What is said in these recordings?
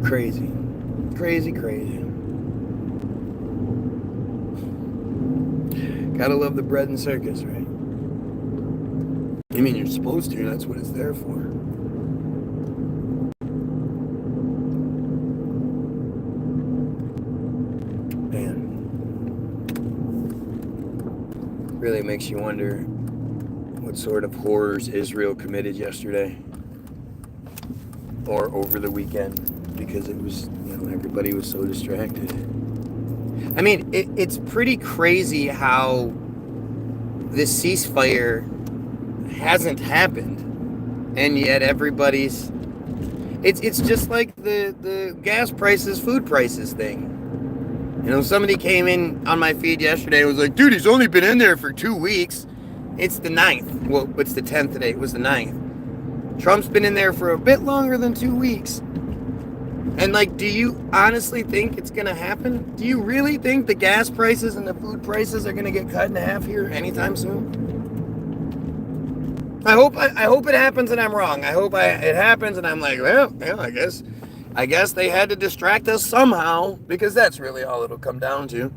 Crazy. Crazy, crazy. Gotta love the bread and circus, right? I mean, you're supposed to. That's what it's there for. Man. Really makes you wonder what sort of horrors Israel committed yesterday or over the weekend, because it was, everybody was so distracted. I mean, it's pretty crazy how this ceasefire hasn't happened, and yet everybody's... It's just like the gas prices, food prices thing. Somebody came in on my feed yesterday and was like, dude, he's only been in there for 2 weeks. It's the 9th. Well, it's the 10th today. It was the 9th. Trump's been in there for a bit longer than 2 weeks. And, do you honestly think it's going to happen? Do you really think the gas prices and the food prices are going to get cut in half here anytime soon? I hope it happens and I'm wrong. I hope it happens and I'm like, well, I guess they had to distract us somehow, because that's really all it'll come down to.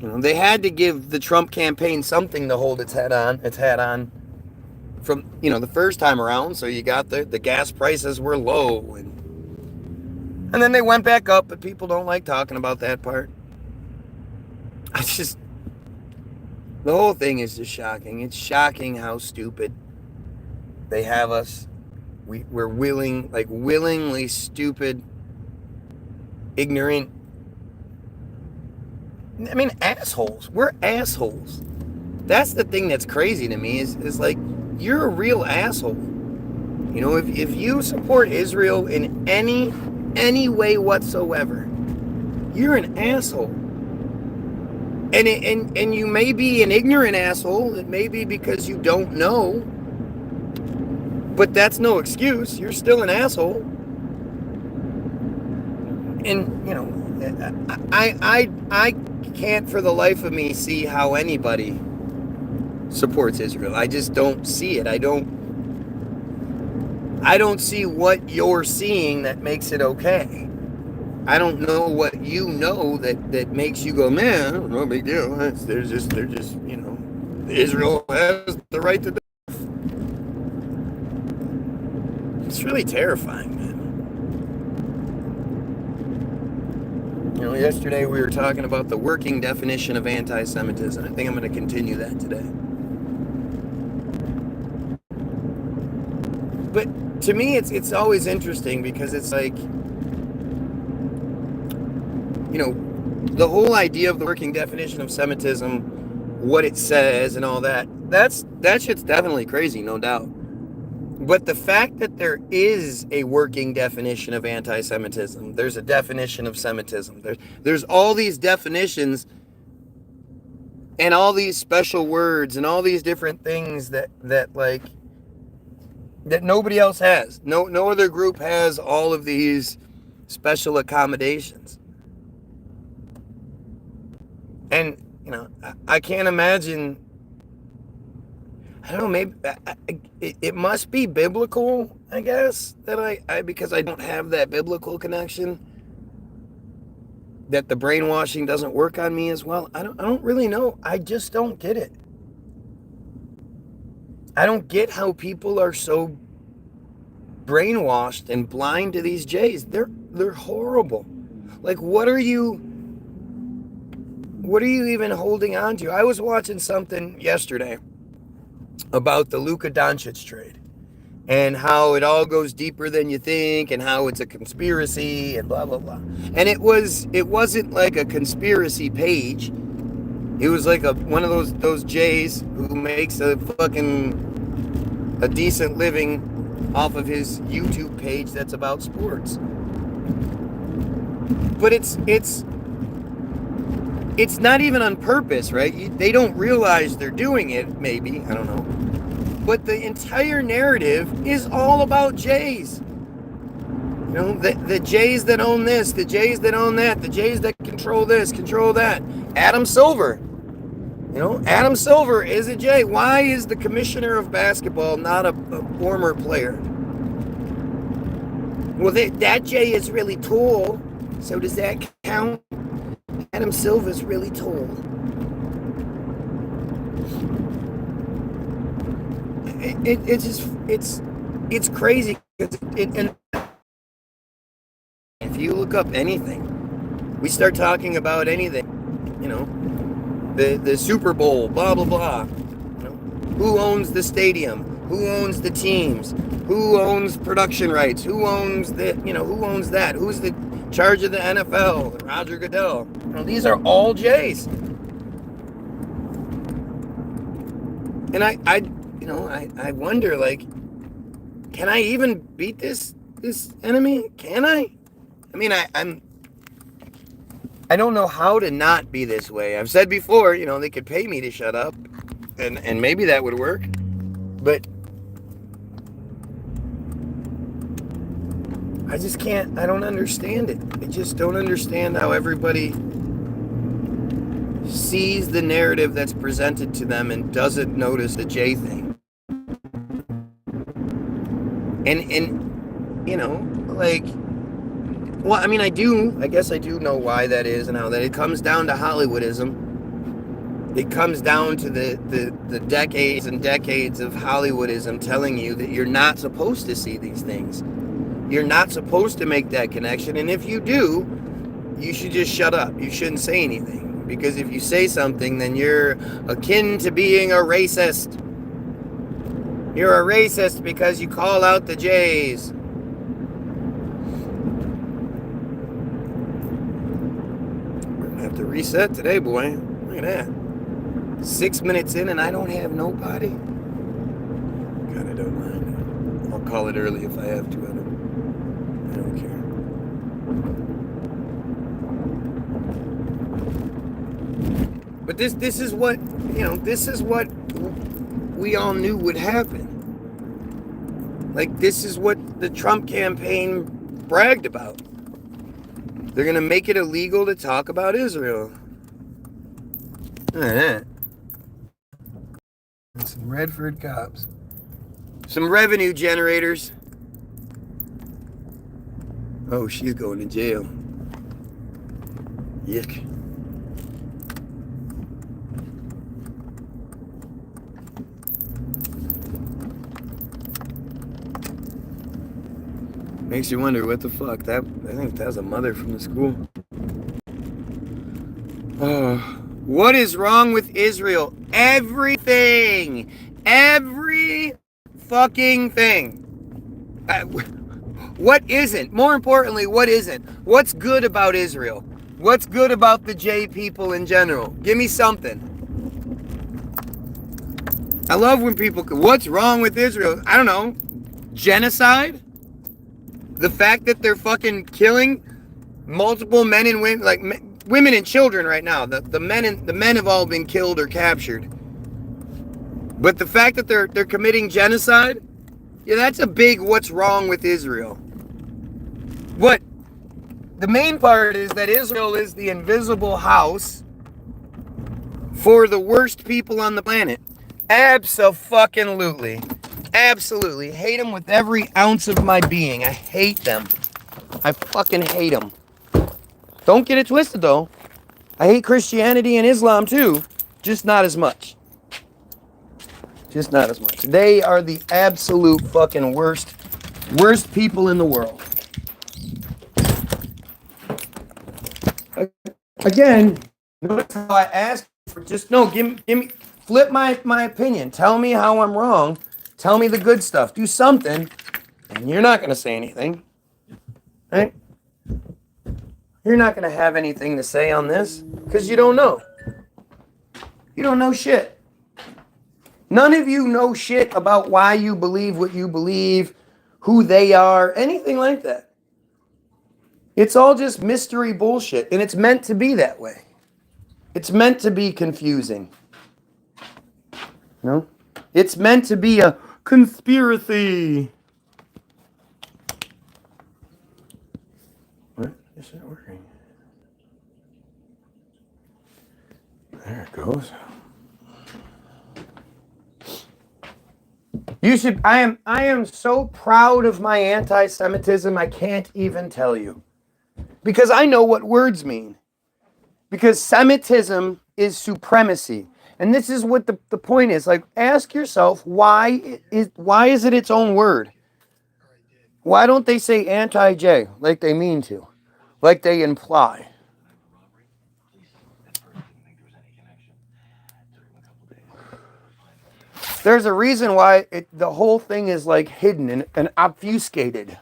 They had to give the Trump campaign something to hold its hat on from, the first time around. So you got the gas prices were low, and then they went back up, but people don't like talking about that part. The whole thing is just shocking. It's shocking how stupid they have us. We're willingly stupid, ignorant. I mean, assholes. We're assholes. That's the thing that's crazy to me is you're a real asshole. If you support Israel in any way whatsoever, you're an asshole. And you may be an ignorant asshole. It may be because you don't know. But that's no excuse. You're still an asshole. And, I can't for the life of me see how anybody supports Israel. I just don't see it. I don't see what you're seeing that makes it okay. I don't know what you know that makes you go, man, no big deal. They're just, Israel has the right to do. It's really terrifying, man. Yesterday we were talking about the working definition of anti-Semitism. I think I'm going to continue that today. But to me, it's always interesting, because it's the whole idea of the working definition of Semitism, what it says and all that shit's definitely crazy, no doubt. But the fact that there is a working definition of anti-Semitism, there's a definition of Semitism, there's all these definitions and all these special words and all these different things that nobody else has. No other group has all of these special accommodations. And, I can't imagine... I don't know, maybe it must be biblical, I guess, that I because I don't have that biblical connection, that the brainwashing doesn't work on me as well. I don't really know. I just don't get it. I don't get how people are so brainwashed and blind to these Jays. They're horrible. What are you even holding on to? I was watching something yesterday about the Luka Doncic trade and how it all goes deeper than you think and how it's a conspiracy and blah blah blah. And it wasn't like a conspiracy page. It was like one of those Jays who makes a decent living off of his YouTube page that's about sports. But it's not even on purpose, right? They don't realize they're doing it, maybe. I don't know. But the entire narrative is all about Jays. The Jays that own this, the Jays that own that, the Jays that control this, control that. Adam Silver. Adam Silver is a Jay. Why is the commissioner of basketball not a former player? Well, that J is really tall. So does that count? Adam Silva's really tall. It's just it's crazy because and if you look up anything, we start talking about anything, you know, the Super Bowl, blah blah blah. You know, who owns the stadium? Who owns the teams? Who owns production rights? Who owns who owns that? Who's the charge of the NFL? Roger Goodell. You know, these are all J's. And I wonder, like, can I even beat this enemy? Can I? I mean, I don't know how to not be this way. I've said before, you know, they could pay me to shut up, and maybe that would work. But I just can't. I don't understand it. I just don't understand how everybody sees the narrative that's presented to them and doesn't notice the J thing. And you know, like, well, I mean, I guess I do know why that is and how that it comes down to Hollywoodism. It comes down to the decades and decades of Hollywoodism telling you that you're not supposed to see these things. You're not supposed to make that connection. And if you do, you should just shut up. You shouldn't say anything. Because if you say something, then you're akin to being a racist. You're a racist because you call out the J's. We're going to have to reset today, boy. Look at that. 6 minutes in and I don't have nobody. God, I don't mind. I'll call it early if I have to. I don't care. But this is what, you know, this is what we all knew would happen. Like, this is what the Trump campaign bragged about. They're going to make it illegal to talk about Israel. Look at that. And some Redford cops. Some revenue generators. Oh, she's going to jail. Yuck. Makes you wonder what the fuck. I think that was a mother from the school. What is wrong with Israel? Everything. Every fucking thing. What isn't? More importantly, what isn't? What's good about Israel? What's good about the J people in general? Give me something. I love when people, what's wrong with Israel? I don't know. Genocide? The fact that they're fucking killing multiple men and women, like women and children right now. The men have all been killed or captured. But the fact that they're committing genocide, yeah, that's a big what's wrong with Israel. What the main part is that Israel is the invisible house for the worst people on the planet. Abso-fucking-lutely. Absolutely. Hate them with every ounce of my being. I hate them. I fucking hate them. Don't get it twisted, though. I hate Christianity and Islam, too. Just not as much. Just not as much. They are the absolute fucking worst people in the world. Again, notice how I asked for just, no, give me, flip my opinion. Tell me how I'm wrong. Tell me the good stuff. Do something. And you're not going to say anything. Right? You're not going to have anything to say on this because you don't know. You don't know shit. None of you know shit about why you believe what you believe, who they are, anything like that. It's all just mystery bullshit, and it's meant to be that way. It's meant to be confusing. No? It's meant to be a conspiracy. What? Is it working? There it goes. You should. I am so proud of my anti-Semitism. I can't even tell you, because I know what words mean. Because Semitism is supremacy, and this is what the point is. Like, ask yourself why is it its own word? Why don't they say anti-J like they mean to, like they imply? There's a reason why the whole thing is like hidden and obfuscated.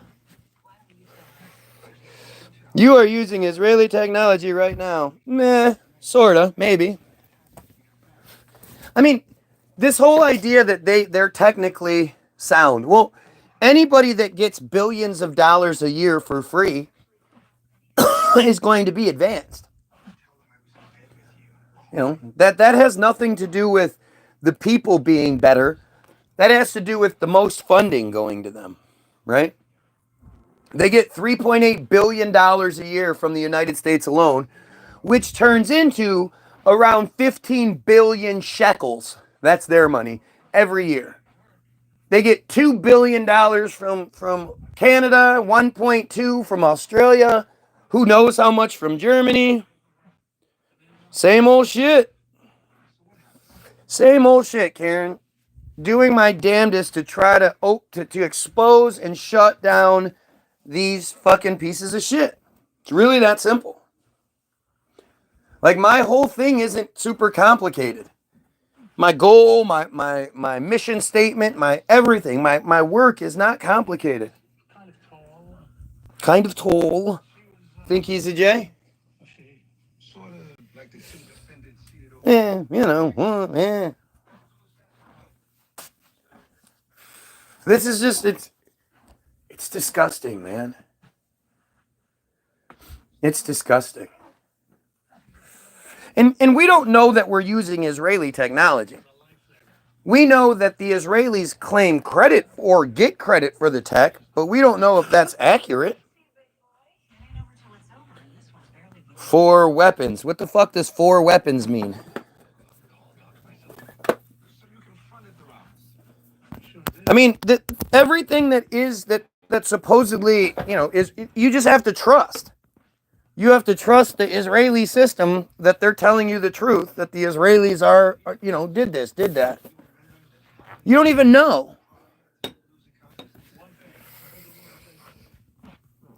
You are using Israeli technology right now. Meh, sorta, maybe. I mean, this whole idea that they're technically sound. Well, anybody that gets billions of dollars a year for free is going to be advanced. You know, that has nothing to do with the people being better. That has to do with the most funding going to them, right? They get $3.8 billion a year from the United States alone, which turns into around 15 billion shekels. That's their money every year. They get $2 billion from Canada, 1.2 from Australia, who knows how much from Germany. Same old shit. Same old shit, Karen. Doing my damnedest to try to expose and shut down these fucking pieces of shit. It's really that simple. Like, my whole thing isn't super complicated. My goal, my mission statement, my everything, my work is not complicated. Kind of tall. Think he's a J? Yeah. This is just, it's disgusting, man. It's disgusting. And we don't know that we're using Israeli technology. We know that the Israelis claim credit or get credit for the tech, but we don't know if that's accurate. 4 weapons. What the fuck does 4 weapons mean? I mean, everything that supposedly, is, you just have to trust. You have to trust the Israeli system that they're telling you the truth, that the Israelis are did this, did that. You don't even know.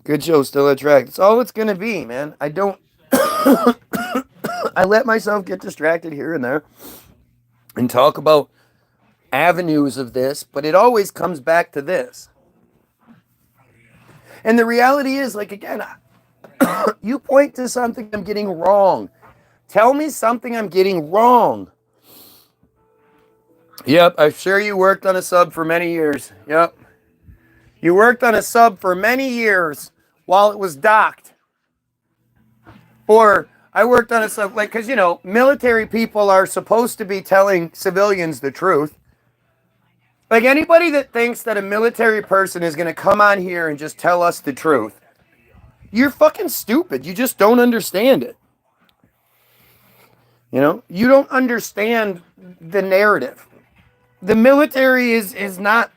Good show, still at track. That's all it's going to be, man. I don't... I let myself get distracted here and there and talk about avenues of this, but it always comes back to this. And the reality is, like, again, you point to something I'm getting wrong. Tell me something I'm getting wrong. Yep, I'm sure you worked on a sub for many years. Yep. You worked on a sub for many years while it was docked. Or I worked on a sub, like, because, military people are supposed to be telling civilians the truth. Like, anybody that thinks that a military person is going to come on here and just tell us the truth, you're fucking stupid. You just don't understand it. You don't understand the narrative. The military is not...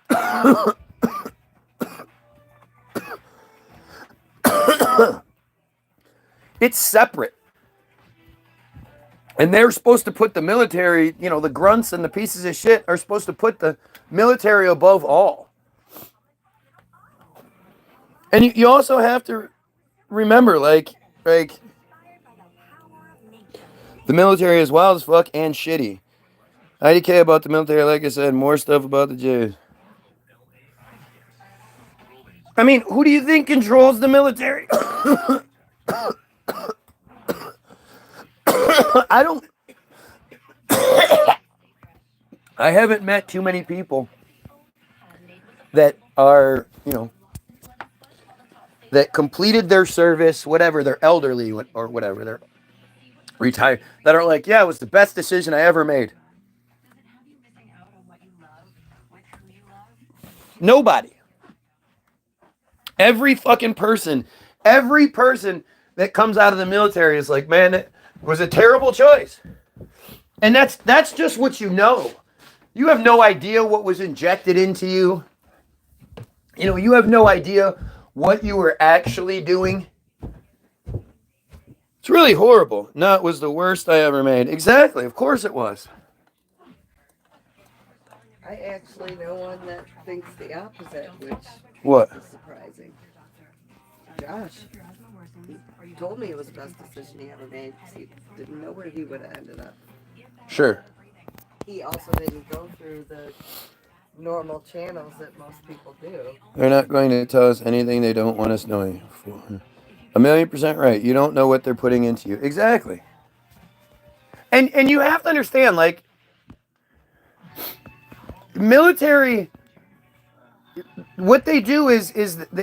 It's separate. And they're supposed to put the military, the grunts and the pieces of shit are supposed to put the military above all. And you also have to remember, like the military is wild as fuck and shitty. IDK about the military, like I said, more stuff about the Jews. I mean, who do you think controls the military? I haven't met too many people that are, that completed their service, whatever, they're elderly or whatever, they're retired, that are like, yeah, it was the best decision I ever made. Nobody. Every person that comes out of the military is like, man, it was a terrible choice. And that's just what you know. You have no idea what was injected into you. You know, you have no idea what you were actually doing. It's really horrible. No, it was the worst I ever made. Exactly. Of course it was. I actually know one that thinks the opposite, which What? is surprising. Josh, he told me it was the best decision he ever made because he didn't know where he would have ended up. Sure. He also didn't go through the normal channels that most people do. They're not going to tell us anything they don't want us knowing. 1,000,000% right. You don't know what they're putting into you. Exactly. And you have to understand, like, military, what they do is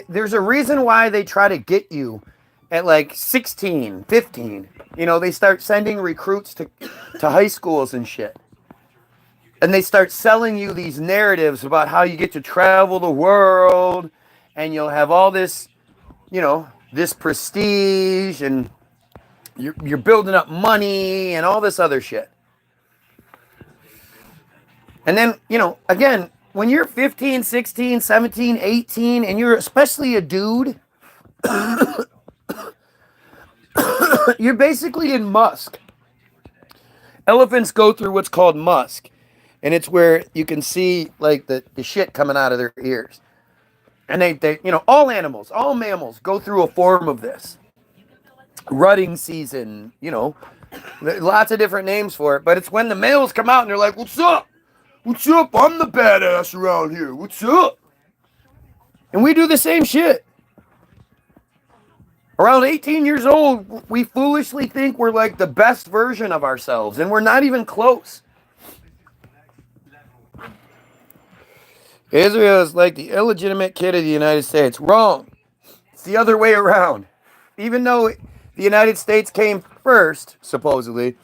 there's a reason why they try to get you at like 16, 15. You know, they start sending recruits to high schools and shit. And they start selling you these narratives about how you get to travel the world and you'll have all this, you know, this prestige and you're building up money and all this other shit. And then, you know, again, when you're 15, 16, 17, 18, and you're especially a dude, you're basically in musk. Elephants go through what's called musk. And it's where you can see, like, the shit coming out of their ears. And they, you know, all animals, all mammals go through a form of this. Rutting season, you know, lots of different names for it. But it's when the males come out and they're like, what's up? What's up? I'm the badass around here. What's up? And we do the same shit. Around 18 years old, we foolishly think we're like the best version of ourselves. And we're not even close. Israel is like the illegitimate kid of the United States. Wrong. It's the other way around. Even though the United States came first, supposedly,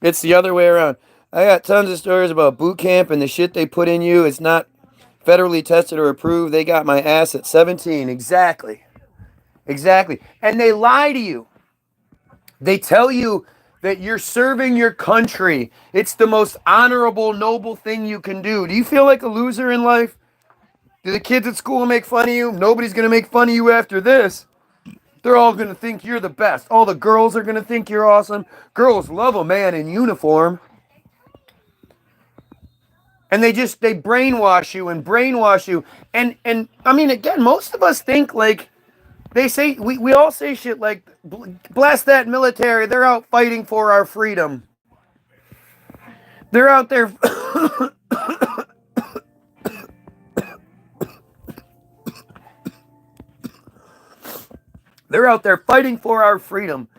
it's the other way around. I got tons of stories about boot camp and the shit they put in you. It's not federally tested or approved. They got my ass at 17. Exactly. Exactly. And they lie to you. They tell you that you're serving your country. It's the most honorable, noble thing you can do. Do you feel like a loser in life? Do the kids at school make fun of you? Nobody's going to make fun of you after this. They're all going to think you're the best. All the girls are going to think you're awesome. Girls love a man in uniform. And they brainwash you and brainwash you. And I mean, again, most of us think like, they say, we all say shit like, bless that military. They're out fighting for our freedom. They're out there. They're out there fighting for our freedom.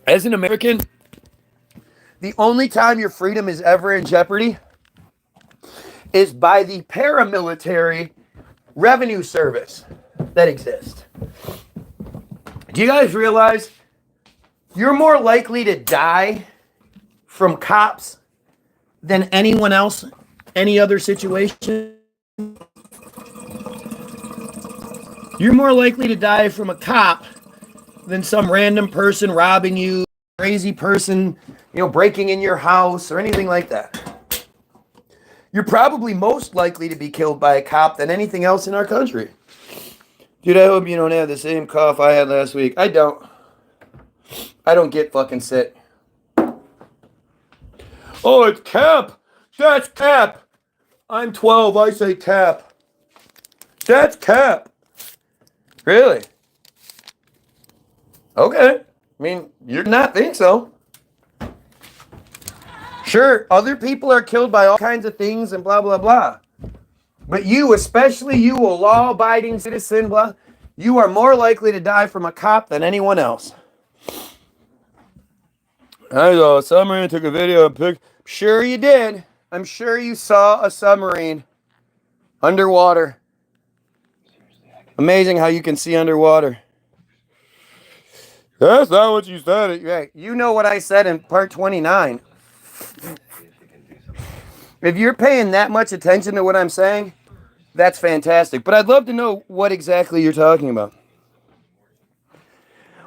As an American, the only time your freedom is ever in jeopardy is by the paramilitary revenue service that exists. Do you guys realize you're more likely to die from cops than anyone else, any other situation? You're more likely to die from a cop than some random person robbing you, crazy person, you know, breaking in your house or anything like that. You're probably most likely to be killed by a cop than anything else in our country. Dude, I hope you don't have the same cough I had last week. I don't get fucking sick. Oh, it's Cap. That's Cap. I'm 12. I say Cap. That's Cap. Really? Okay. I mean, you're not think so. Sure, other people are killed by all kinds of things and blah, blah, blah. But you, especially you, a law-abiding citizen, blah, you are more likely to die from a cop than anyone else. I saw a submarine, took a video and picked. Sure you did. I'm sure you saw a submarine underwater. Amazing how you can see underwater. That's not what you said. Right. You know what I said in part 29. If you're paying that much attention to what I'm saying, that's fantastic. But I'd love to know what exactly you're talking about.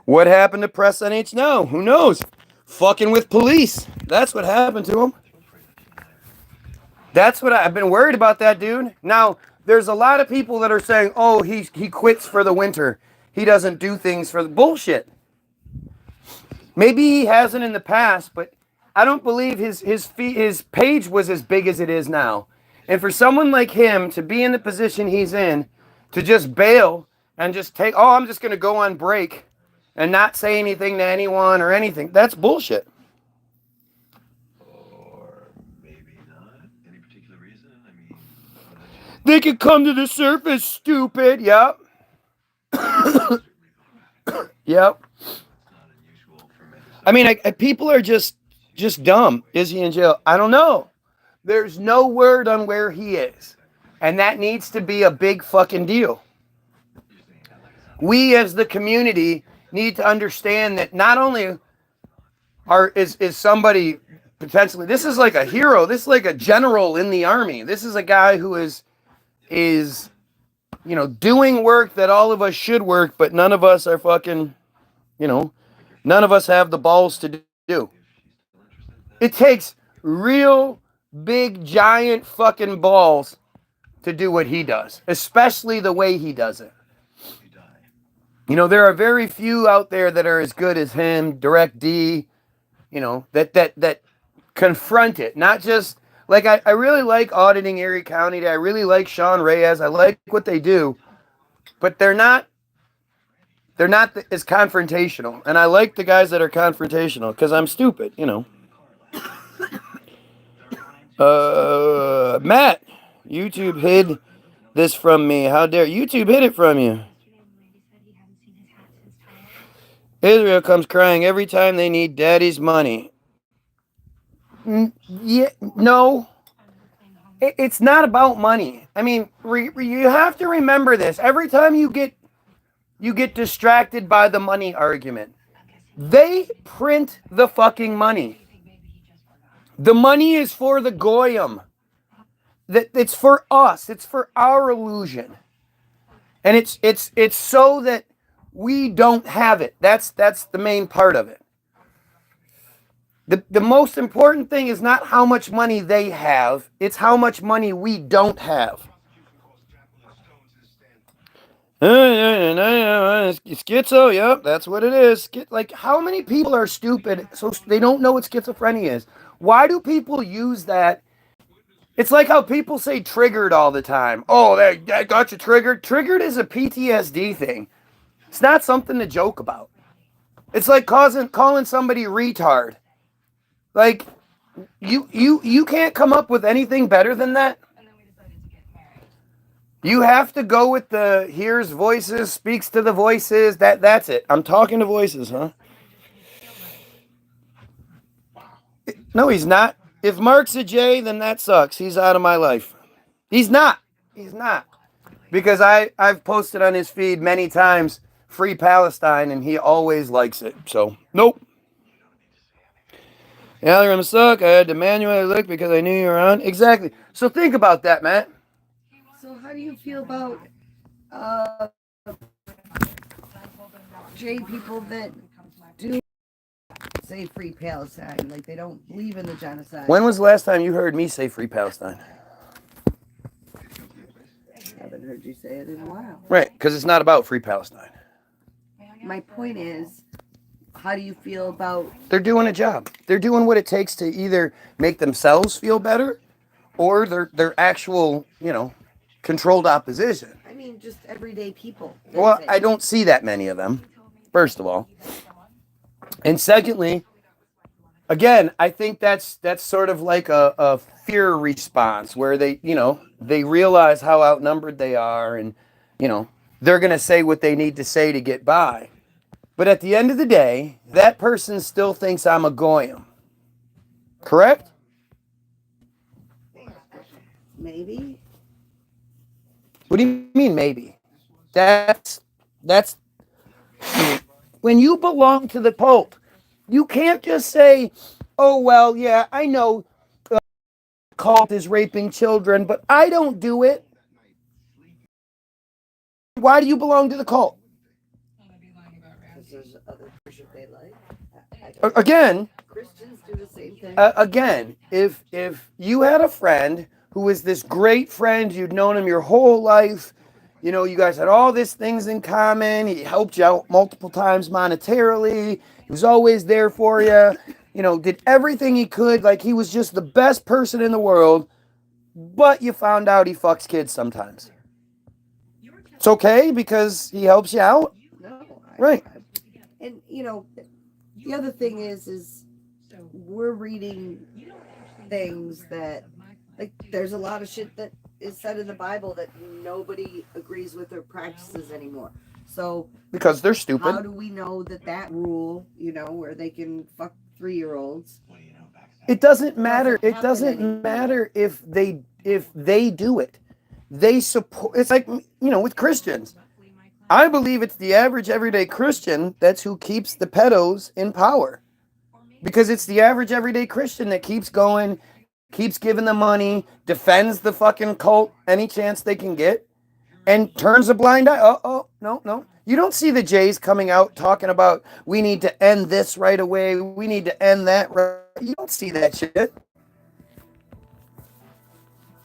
What happened to Press NH now? Who knows? fucking with police. That's what happened to him. That's what I've been worried about that dude. Now, there's a lot of people that are saying, oh, he quits for the winter. He doesn't do things for the bullshit. Maybe he hasn't in the past, but I don't believe his page was as big as it is now. And for someone like him to be in the position he's in, to just bail and just take, oh, I'm just going to go on break and not say anything to anyone or anything, that's bullshit. They could come to the surface, stupid. Yep. Yep. I mean, people are just dumb. Is he in jail? I don't know. There's no word on where he is. And that needs to be a big fucking deal. We as the community need to understand that not only is somebody potentially, this is like a hero. This is like a general in the army. This is a guy who is doing work that all of us should work, but none of us are fucking, none of us have the balls to do. It takes real big, giant fucking balls to do what he does, especially the way he does it. There are very few out there that are as good as him, Direct D, that confront it. Not just, like, I really like auditing Erie County. I really like Sean Reyes. I like what they do, but they're not as confrontational. And I like the guys that are confrontational because I'm stupid, Matt, YouTube hid this from me. How dare YouTube hid it from you? Israel comes crying every time they need daddy's money. Yeah, no. It's not about money. I mean, you have to remember this. Every time you get distracted by the money argument, they print the fucking money. The money is for the goyim. It's for us. It's for our illusion. And it's so that we don't have it. That's the main part of it. The most important thing is not how much money they have, it's how much money we don't have. Schizo, yep, that's what it is. Like, how many people are stupid so they don't know what schizophrenia is? Why do people use that? It's like how people say triggered all the time. Oh, that got you triggered. Triggered is a PTSD thing. It's not something to joke about. It's like calling somebody retard. Like, you can't come up with anything better than that. You have to go with the hears voices, speaks to the voices. That's it. I'm talking to voices, huh? No, he's not. If Mark's a J, then that sucks. He's out of my life. He's not. He's not. Because I've posted on his feed many times, Free Palestine, and he always likes it. So, nope. Yeah, they're gonna suck. I had to manually look because I knew you were on. Exactly. So think about that, Matt. So how do you feel about J people that do say Free Palestine, like they don't believe in the genocide? When was the last time you heard me say Free Palestine? I haven't heard you say it in a while. Right, because it's not about Free Palestine. My point is, how do you feel about... They're doing a job. They're doing what it takes to either make themselves feel better or their actual, controlled opposition. I mean, just everyday people. Well, I don't see that many of them, first of all. And secondly, again, I think that's sort of like a fear response where they realize how outnumbered they are and, they're going to say what they need to say to get by. But at the end of the day, that person still thinks I'm a goyim. Correct? Maybe. What do you mean, maybe? That's when you belong to the cult. You can't just say, oh, well, yeah, I know the cult is raping children, but I don't do it. Why do you belong to the cult? Because there's other worship they like. Again, again, if you had a friend who was this great friend, you'd known him your whole life, you know, you guys had all these things in common. He helped you out multiple times monetarily. He was always there for you. You know, did everything he could. Like he was just the best person in the world. But you found out he fucks kids sometimes. It's okay because he helps you out. No, Right. and you know, the other thing is we're reading things that, like, there's a lot of shit that is said in the Bible that nobody agrees with or practices anymore. So Because they're stupid. how do we know that that rule, you know, where they can fuck 3-year-olds? It doesn't matter. It doesn't matter if they do it. They support. It's like, you know, with Christians. I believe it's the average everyday Christian that's who keeps the pedos in power. Because it's the average everyday Christian that keeps going, keeps giving the money, defends the fucking cult any chance they can get, and turns a blind eye. No. You don't see the Jays coming out talking about we need to end this right away. We need to end that right. You don't see that shit.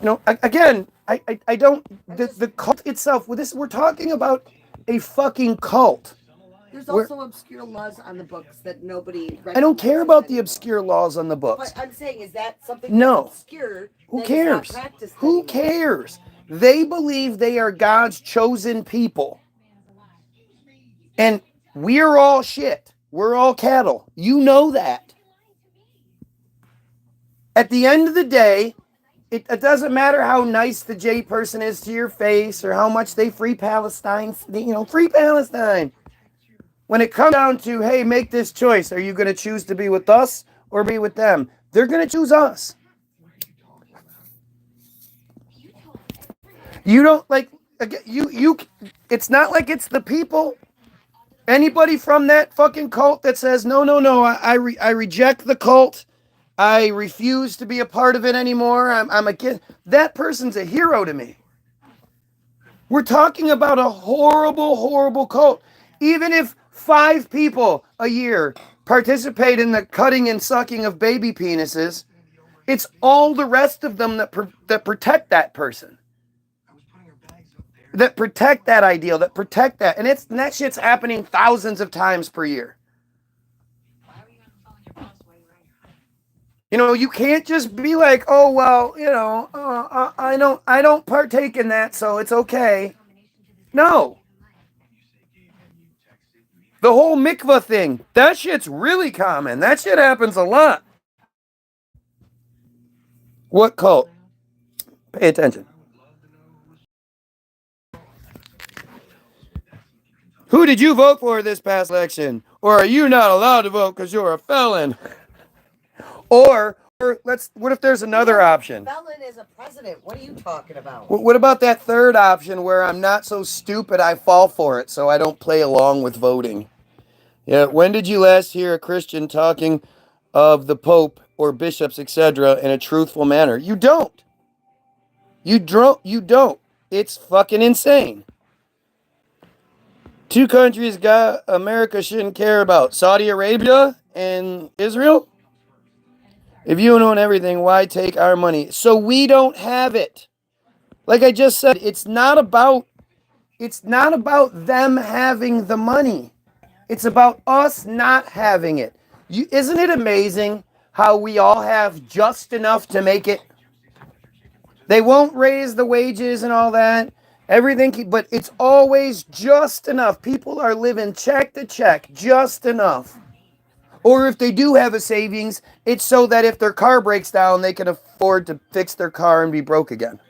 You know, again, I don't. The cult itself. With this, we're talking about a fucking cult. There's also obscure laws on the books that nobody. I don't care about the obscure laws on the books. But I'm saying, is that something No. that's obscure? Who that is not cares? practiced Who anymore? cares? They believe they are God's chosen people. And we're all shit. We're all cattle. You know that. At the end of the day, it doesn't matter how nice the J person is to your face or how much they free Palestine, you know, free Palestine. When it comes down to, hey, make this choice. Are you going to choose to be with us or be with them? They're going to choose us. You don't like, it's not like it's the people. Anybody from that fucking cult that says, no, I reject the cult. I refuse to be a part of it anymore. I'm a kid. That person's a hero to me. We're talking about a horrible, horrible cult. Even if 5 people a year participate in the cutting and sucking of baby penises, it's all the rest of them that protect that person. That protect that ideal, that protect that. And that shit's happening thousands of times per year. You know, you can't just be like, oh, well, you know, I don't partake in that, so it's okay. No. The whole mikvah thing, that shit's really common. That shit happens a lot. What cult? Pay attention. Who did you vote for this past election? Or are you not allowed to vote because you're a felon? Or what if there's another option? Felon is a president. What are you talking about? What about that third option where I'm not so stupid I fall for it so I don't play along with voting? Yeah, when did you last hear a Christian talking of the Pope or bishops, etc., in a truthful manner? You don't. You don't. It's fucking insane. 2 countries America shouldn't care about. Saudi Arabia and Israel? If you own everything, why take our money? So we don't have it. Like I just said, it's not about them having the money. It's about us not having it. Isn't it amazing how we all have just enough to make it? They won't raise the wages and all that. Everything, but it's always just enough. People are living check to check, just enough. Or if they do have a savings, it's so that if their car breaks down, they can afford to fix their car and be broke again.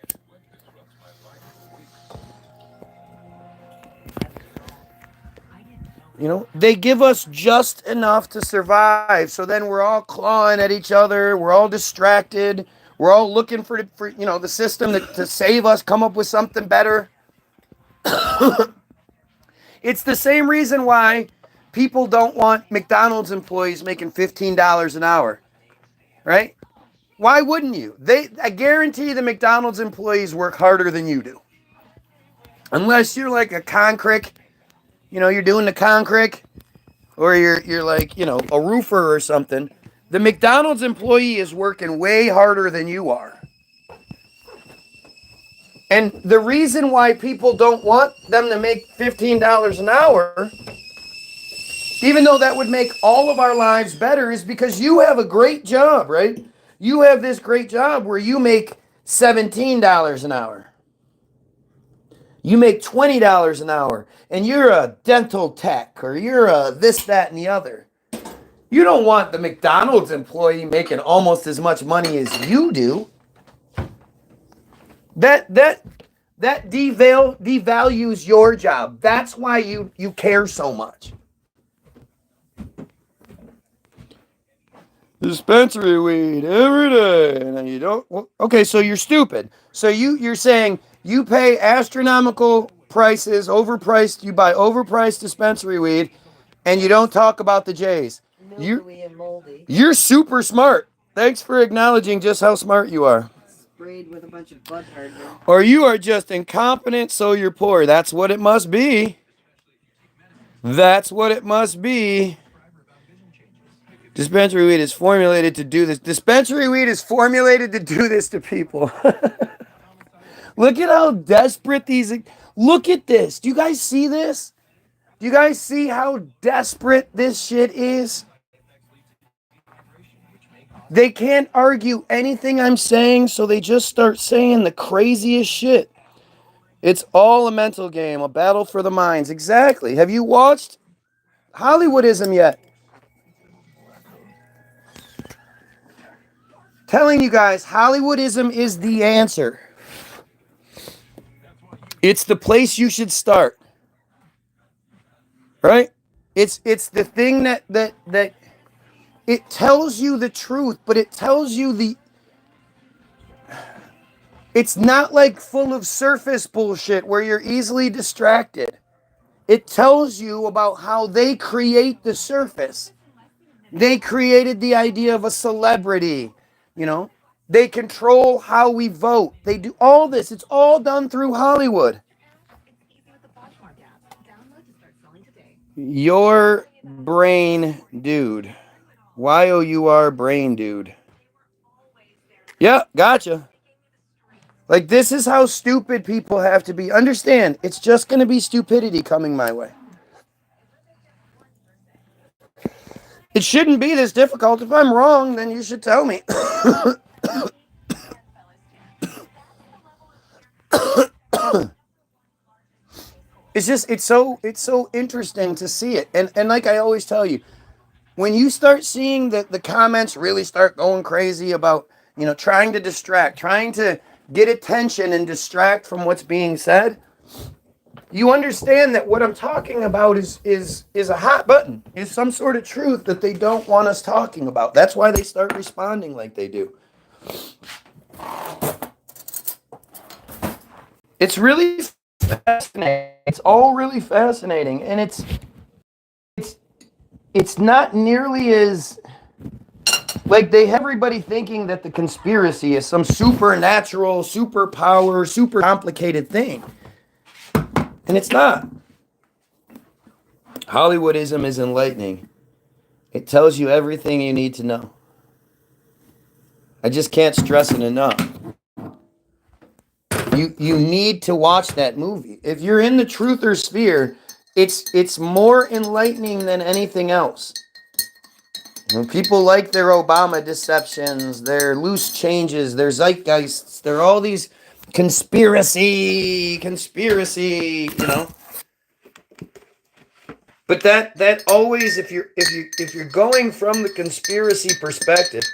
You know, they give us just enough to survive. So then we're all clawing at each other. We're all distracted. We're all looking for the system to save us, come up with something better. It's the same reason why people don't want McDonald's employees making $15 an hour, right? Why wouldn't you? I guarantee the McDonald's employees work harder than you do. Unless you're like a concrete, you know, you're doing the concrete, or you're like, you know, a roofer or something. The McDonald's employee is working way harder than you are. And the reason why people don't want them to make $15 an hour, even though that would make all of our lives better, is because you have a great job, right? You have this great job where you make $17 an hour. You make $20 an hour, and you're a dental tech, or you're a this, that, and the other. You don't want the McDonald's employee making almost as much money as you do. That devalues your job. That's why you care so much. Dispensary weed every day, and you don't. Well, okay, so you're stupid. So you're saying you pay astronomical prices, overpriced. You buy overpriced dispensary weed, and you don't talk about the J's. Mildewy and moldy. You're super smart. Thanks for acknowledging just how smart you are. Sprayed with a bunch of bud hardener. Or you are just incompetent, so you're poor. That's what it must be. That's what it must be. Dispensary weed is formulated to do this. Dispensary weed is formulated to do this to people. Look at how desperate these. Look at this. Do you guys see this? Do you guys see how desperate this shit is? They can't argue anything I'm saying, so they just start saying the craziest shit. It's all a mental game, a battle for the minds. Exactly. Have you watched Hollywoodism yet? Telling you guys, Hollywoodism is the answer. It's the place you should start. Right? It's the thing that it tells you the truth, but it tells you it's not like full of surface bullshit where you're easily distracted. It tells you about how they create the surface. They created the idea of a celebrity, you know. They control how we vote. They do all this. It's all done through Hollywood. Your brain dude. Y-O-U-R brain dude. Yeah, gotcha. Like, this is how stupid people have to be. Understand, it's just going to be stupidity coming my way. It shouldn't be this difficult. If I'm wrong, then you should tell me. it's so interesting to see it. And like I always tell you, when you start seeing the comments really start going crazy about, trying to distract, trying to get attention and distract from what's being said, you understand that what I'm talking about is a hot button, is some sort of truth that they don't want us talking about. That's why they start responding like they do. It's really fascinating. It's all really fascinating, and it's not nearly as, like, they have everybody thinking that the conspiracy is some supernatural, superpower, super complicated thing. And it's not. Hollywoodism is enlightening. It tells you everything you need to know. I just can't stress it enough. You need to watch that movie. If you're in the truther sphere, it's more enlightening than anything else. When people like their Obama deceptions, their loose changes, their zeitgeists, they're all these conspiracy, But that always, if you're going from the conspiracy perspective,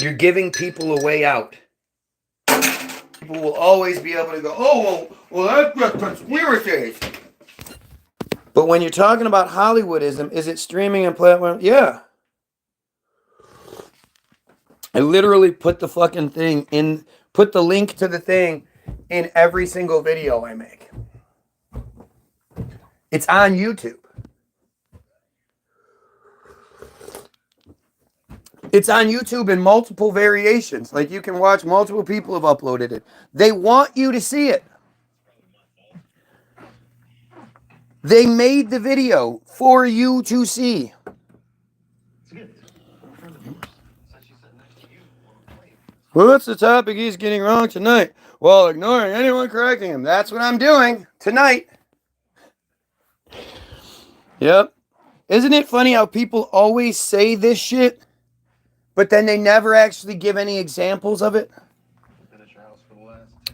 you're giving people a way out. People will always be able to go, oh, well, that's conspiracy. But when you're talking about Hollywoodism, is it streaming and platform? Yeah. I literally put the fucking thing put the link to the thing in every single video I make. It's on YouTube. It's on YouTube in multiple variations. Like, you can watch, multiple people have uploaded it. They want you to see it. They made the video for you to see. What's the topic he's getting wrong tonight? While ignoring anyone correcting him. That's what I'm doing tonight. Yep. Isn't it funny how people always say this shit, but then they never actually give any examples of it?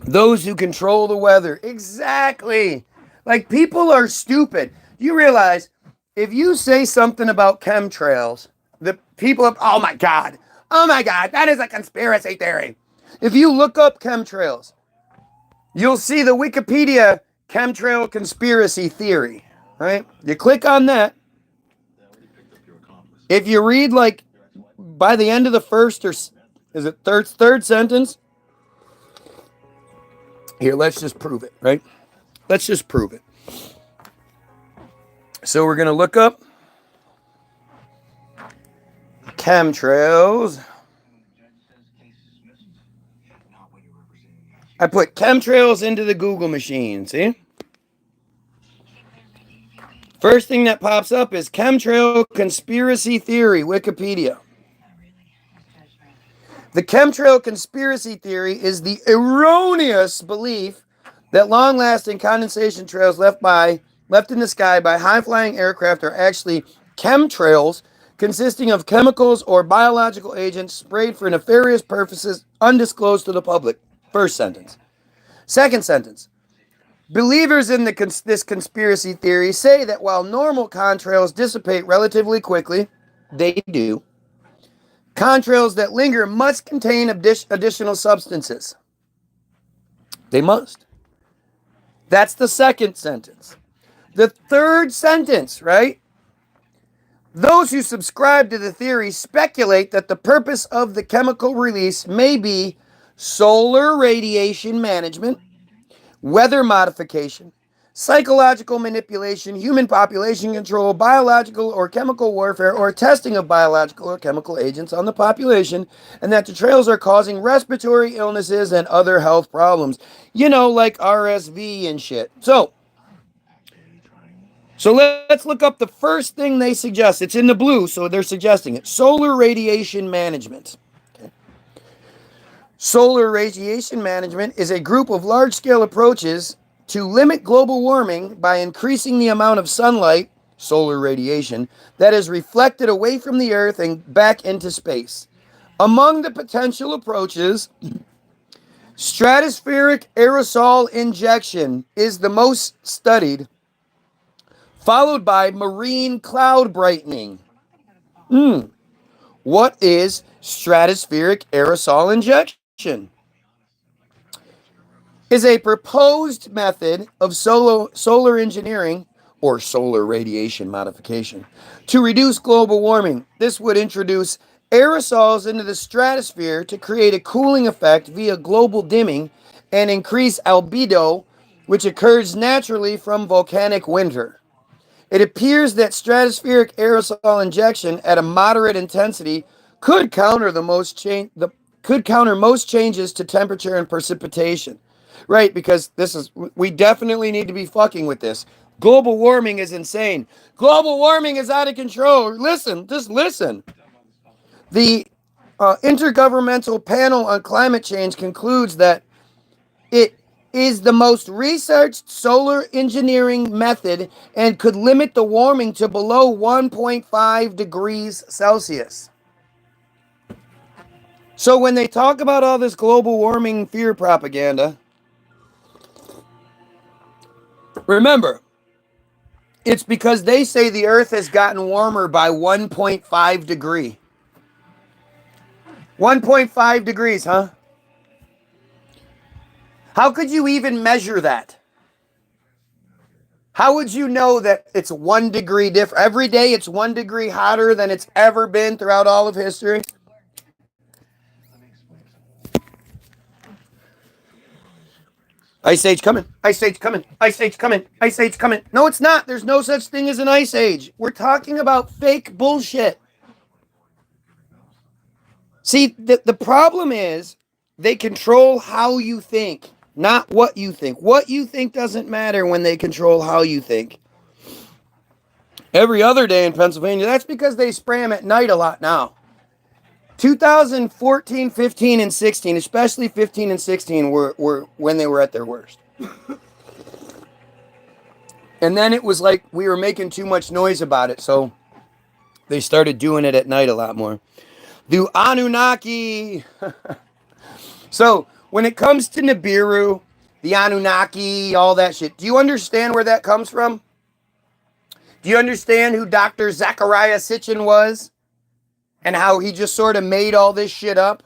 Those who control the weather. Exactly. Like, people are stupid. You realize if you say something about chemtrails, the people have, oh my God, that is a conspiracy theory. If you look up chemtrails, you'll see the Wikipedia chemtrail conspiracy theory, right? You click on that. If you read, like, by the end of the first or is it third sentence? Here, let's just prove it, right? Let's just prove it. So we're going to look up chemtrails. I put chemtrails into the Google machine, see? First thing that pops up is chemtrail conspiracy theory, Wikipedia. The chemtrail conspiracy theory is the erroneous belief that long-lasting condensation trails left in the sky by high-flying aircraft are actually chemtrails consisting of chemicals or biological agents sprayed for nefarious purposes undisclosed to the public. First sentence. Second sentence. Believers in this conspiracy theory say that while normal contrails dissipate relatively quickly, they do, contrails that linger must contain additional substances. They must. That's the second sentence. The third sentence, right? Those who subscribe to the theory speculate that the purpose of the chemical release may be solar radiation management, weather modification, psychological manipulation, human population control, biological or chemical warfare, or testing of biological or chemical agents on the population, and that the trails are causing respiratory illnesses and other health problems. You know, like RSV and shit. So let's look up the first thing they suggest. It's in the blue, so they're suggesting it. Solar radiation management. Solar radiation management is a group of large-scale approaches to limit global warming by increasing the amount of sunlight, solar radiation, that is reflected away from the Earth and back into space. Among the potential approaches, stratospheric aerosol injection is the most studied, followed by marine cloud brightening. What is stratospheric aerosol injection? Is a proposed method of solar engineering or solar radiation modification to reduce global warming. This would introduce aerosols into the stratosphere to create a cooling effect via global dimming and increase albedo, which occurs naturally from volcanic winter. It appears that stratospheric aerosol injection at a moderate intensity could counter most changes to temperature and precipitation. Right, because we definitely need to be fucking with this. Global warming is insane. Global warming is out of control. Listen, just listen. The Intergovernmental Panel on Climate Change concludes that it is the most researched solar engineering method and could limit the warming to below 1.5 degrees Celsius. So when they talk about all this global warming fear propaganda, remember, it's because they say the Earth has gotten warmer by 1.5 degree. 1.5 degrees, huh? How could you even measure that? How would you know that it's 1 degree different? Every day it's 1 degree hotter than it's ever been throughout all of history? Ice age coming. Ice age coming. Ice age coming. Ice age coming. No, it's not. There's no such thing as an ice age. We're talking about fake bullshit. See, the problem is they control how you think, not what you think. What you think doesn't matter when they control how you think. Every other day in Pennsylvania, that's because they spray them at night a lot now. 2014, 15, and 16, especially 15 and 16, were when they were at their worst. And then it was like we were making too much noise about it, so they started doing it at night a lot more. The Anunnaki. So when it comes to Nibiru, the Anunnaki, all that shit, do you understand where that comes from? Do you understand who Dr. Zachariah Sitchin was? And how he just sort of made all this shit up?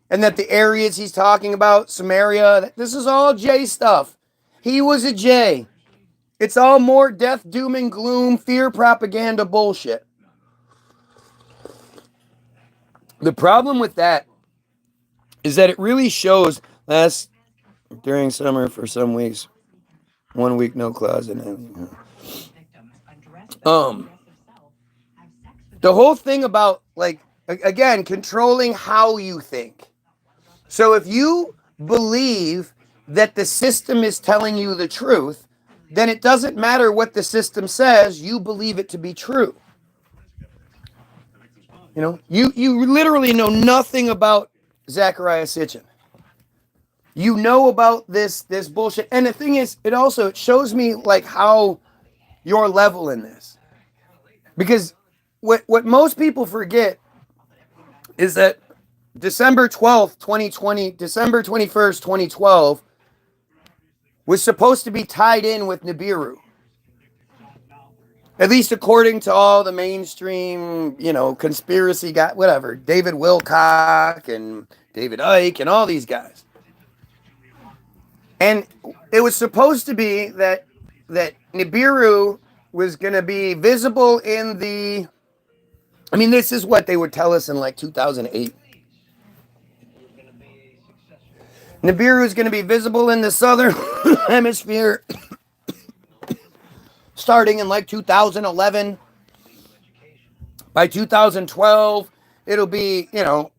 And that the areas he's talking about, Samaria, this is all J stuff. He was a J. It's all more death, doom, and gloom, fear propaganda bullshit. The problem with that is that it really shows during summer for some weeks, 1 week no clouds, and the whole thing about, like, again, controlling how you think. So if you believe that the system is telling you the truth, then it doesn't matter what the system says, you believe it to be true. You know, you literally know nothing about Zachariah Sitchin. You know about this bullshit. And the thing is, it shows me like how your level in this. Because what most people forget is that December 12th, 2020, December 21st, 2012 was supposed to be tied in with Nibiru. At least according to all the mainstream, conspiracy guy, whatever, David Wilcock and David Icke and all these guys. And it was supposed to be that Nibiru was going to be visible in the... I mean, this is what they would tell us in like 2008. Nibiru is going to be visible in the southern hemisphere starting in like 2011. By 2012, it'll be, it'll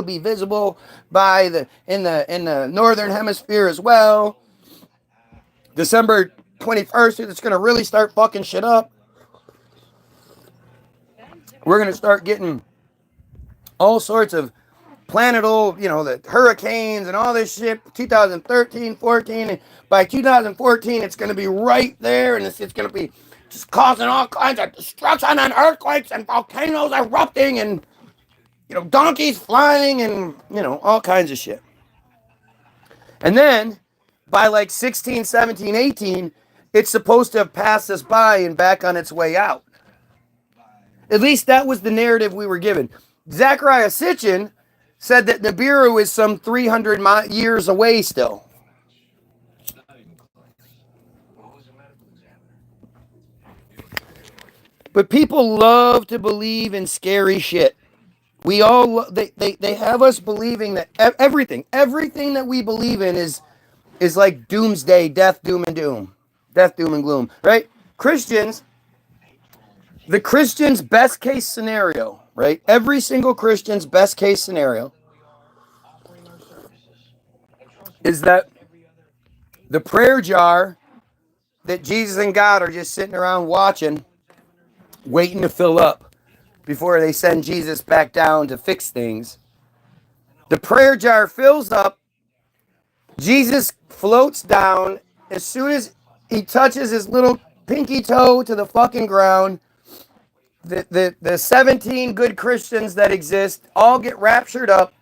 be visible in the northern hemisphere as well. December 21st, it's going to really start fucking shit up. We're going to start getting all sorts of planetal, the hurricanes and all this shit. 2013, 14. And by 2014, it's going to be right there, and it's going to be just causing all kinds of destruction and earthquakes and volcanoes erupting and, donkeys flying and, all kinds of shit. And then by like 16, 17, 18, it's supposed to have passed us by and back on its way out. At least that was the narrative we were given. Zachariah Sitchin said that Nibiru is some 300 years away still. But people love to believe in scary shit. We all, they have us believing that everything that we believe in is like doomsday, death, doom, and doom. Death, doom, and gloom, right? The Christian's best case scenario, right? Every single Christian's best case scenario is that the prayer jar that Jesus and God are just sitting around watching, waiting to fill up before they send Jesus back down to fix things. The prayer jar fills up. Jesus floats down. As soon as he touches his little pinky toe to the fucking ground, the 17 good Christians that exist all get raptured up,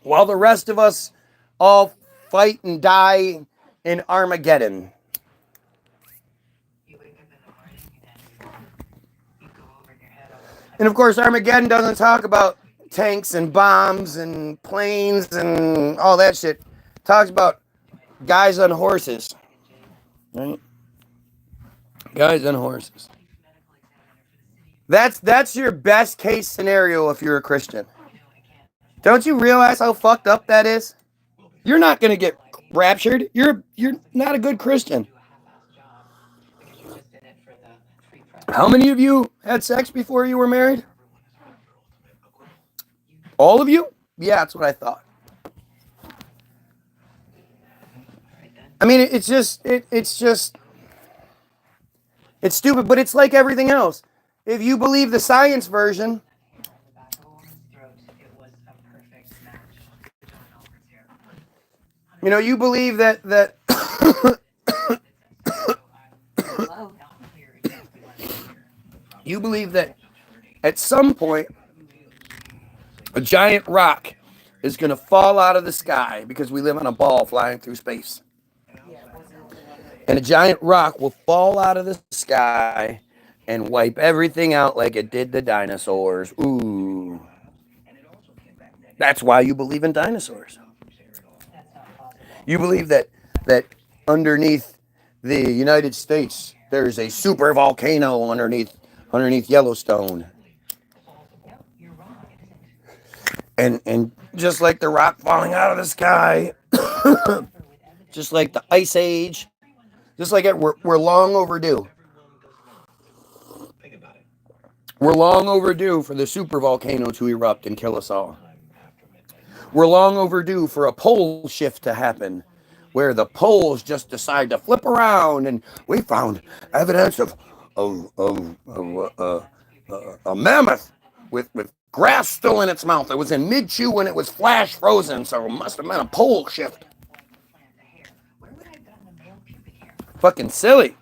while the rest of us all fight and die in Armageddon. And of course, Armageddon doesn't talk about tanks and bombs and planes and all that shit. It talks about guys on horses, right? Guys on horses. That's your best case scenario if you're a Christian. Don't you realize how fucked up that is? You're not going to get raptured. You're not a good Christian. How many of you had sex before you were married? All of you? Yeah, that's what I thought. I mean, it's stupid, but it's like everything else. If you believe the science version, You know, you believe that Hello. you believe that at some point a giant rock is going to fall out of the sky because we live on a ball flying through space. Yeah, wasn't it the one with And a giant rock will fall out of the sky and wipe everything out like it did the dinosaurs. Ooh. That's why you believe in dinosaurs. You believe that underneath the United States there's a super volcano underneath Yellowstone. And just like the rock falling out of the sky, just like the ice age, just like we're long overdue. We're long overdue for the super volcano to erupt and kill us all. We're long overdue for a pole shift to happen where the poles just decide to flip around, and we found evidence of a mammoth with grass still in its mouth. It was in mid chew when it was flash frozen, so it must have been a pole shift. Fucking silly.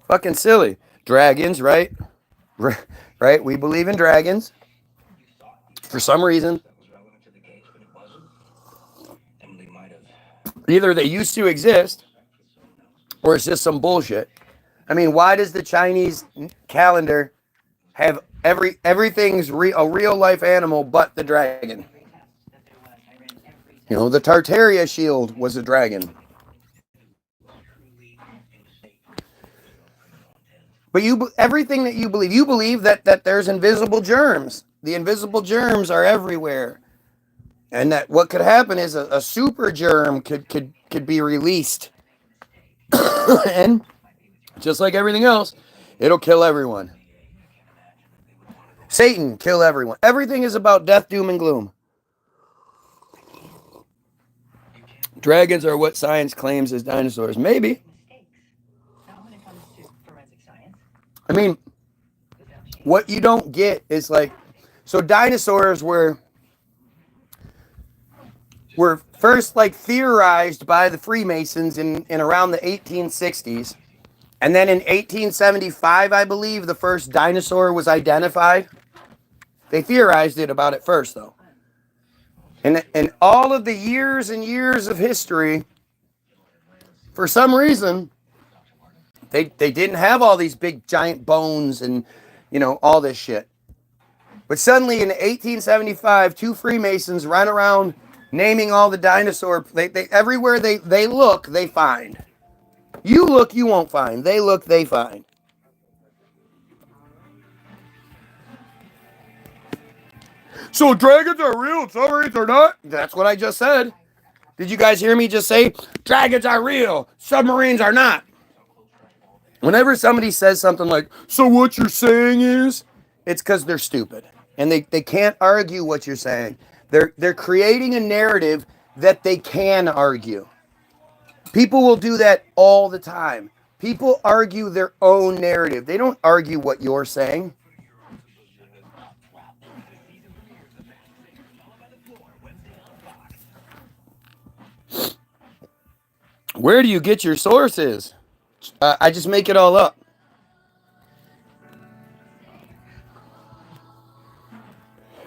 Fucking silly. Dragons, right? Right? We believe in dragons. For some reason, either they used to exist or it's just some bullshit. I mean, why does the Chinese calendar have everything's a real life animal but the dragon? You know, the Tartaria shield was a dragon. But everything that you believe that there's invisible germs. The invisible germs are everywhere. And that what could happen is a super germ could be released. And just like everything else, it'll kill everyone. Satan, kill everyone. Everything is about death, doom, and gloom. Dragons are what science claims as dinosaurs. Maybe. I mean, what you don't get is like, so dinosaurs were first like theorized by the Freemasons in around the 1860s. And then in 1875, I believe, the first dinosaur was identified. They theorized about it first, though. And all of the years and years of history, for some reason, they didn't have all these big giant bones and, you know, all this shit. But suddenly in 1875, two Freemasons ran around naming all the dinosaur. They everywhere they look, they find. You look, you won't find. They look, they find. So dragons are real, submarines are not? That's what I just said. Did you guys hear me just say, dragons are real, submarines are not? Whenever somebody says something like, so what you're saying is, it's because they're stupid. And they can't argue what you're saying. They're creating a narrative that they can argue. People will do that all the time. People argue their own narrative. They don't argue what you're saying. Where do you get your sources? I just make it all up.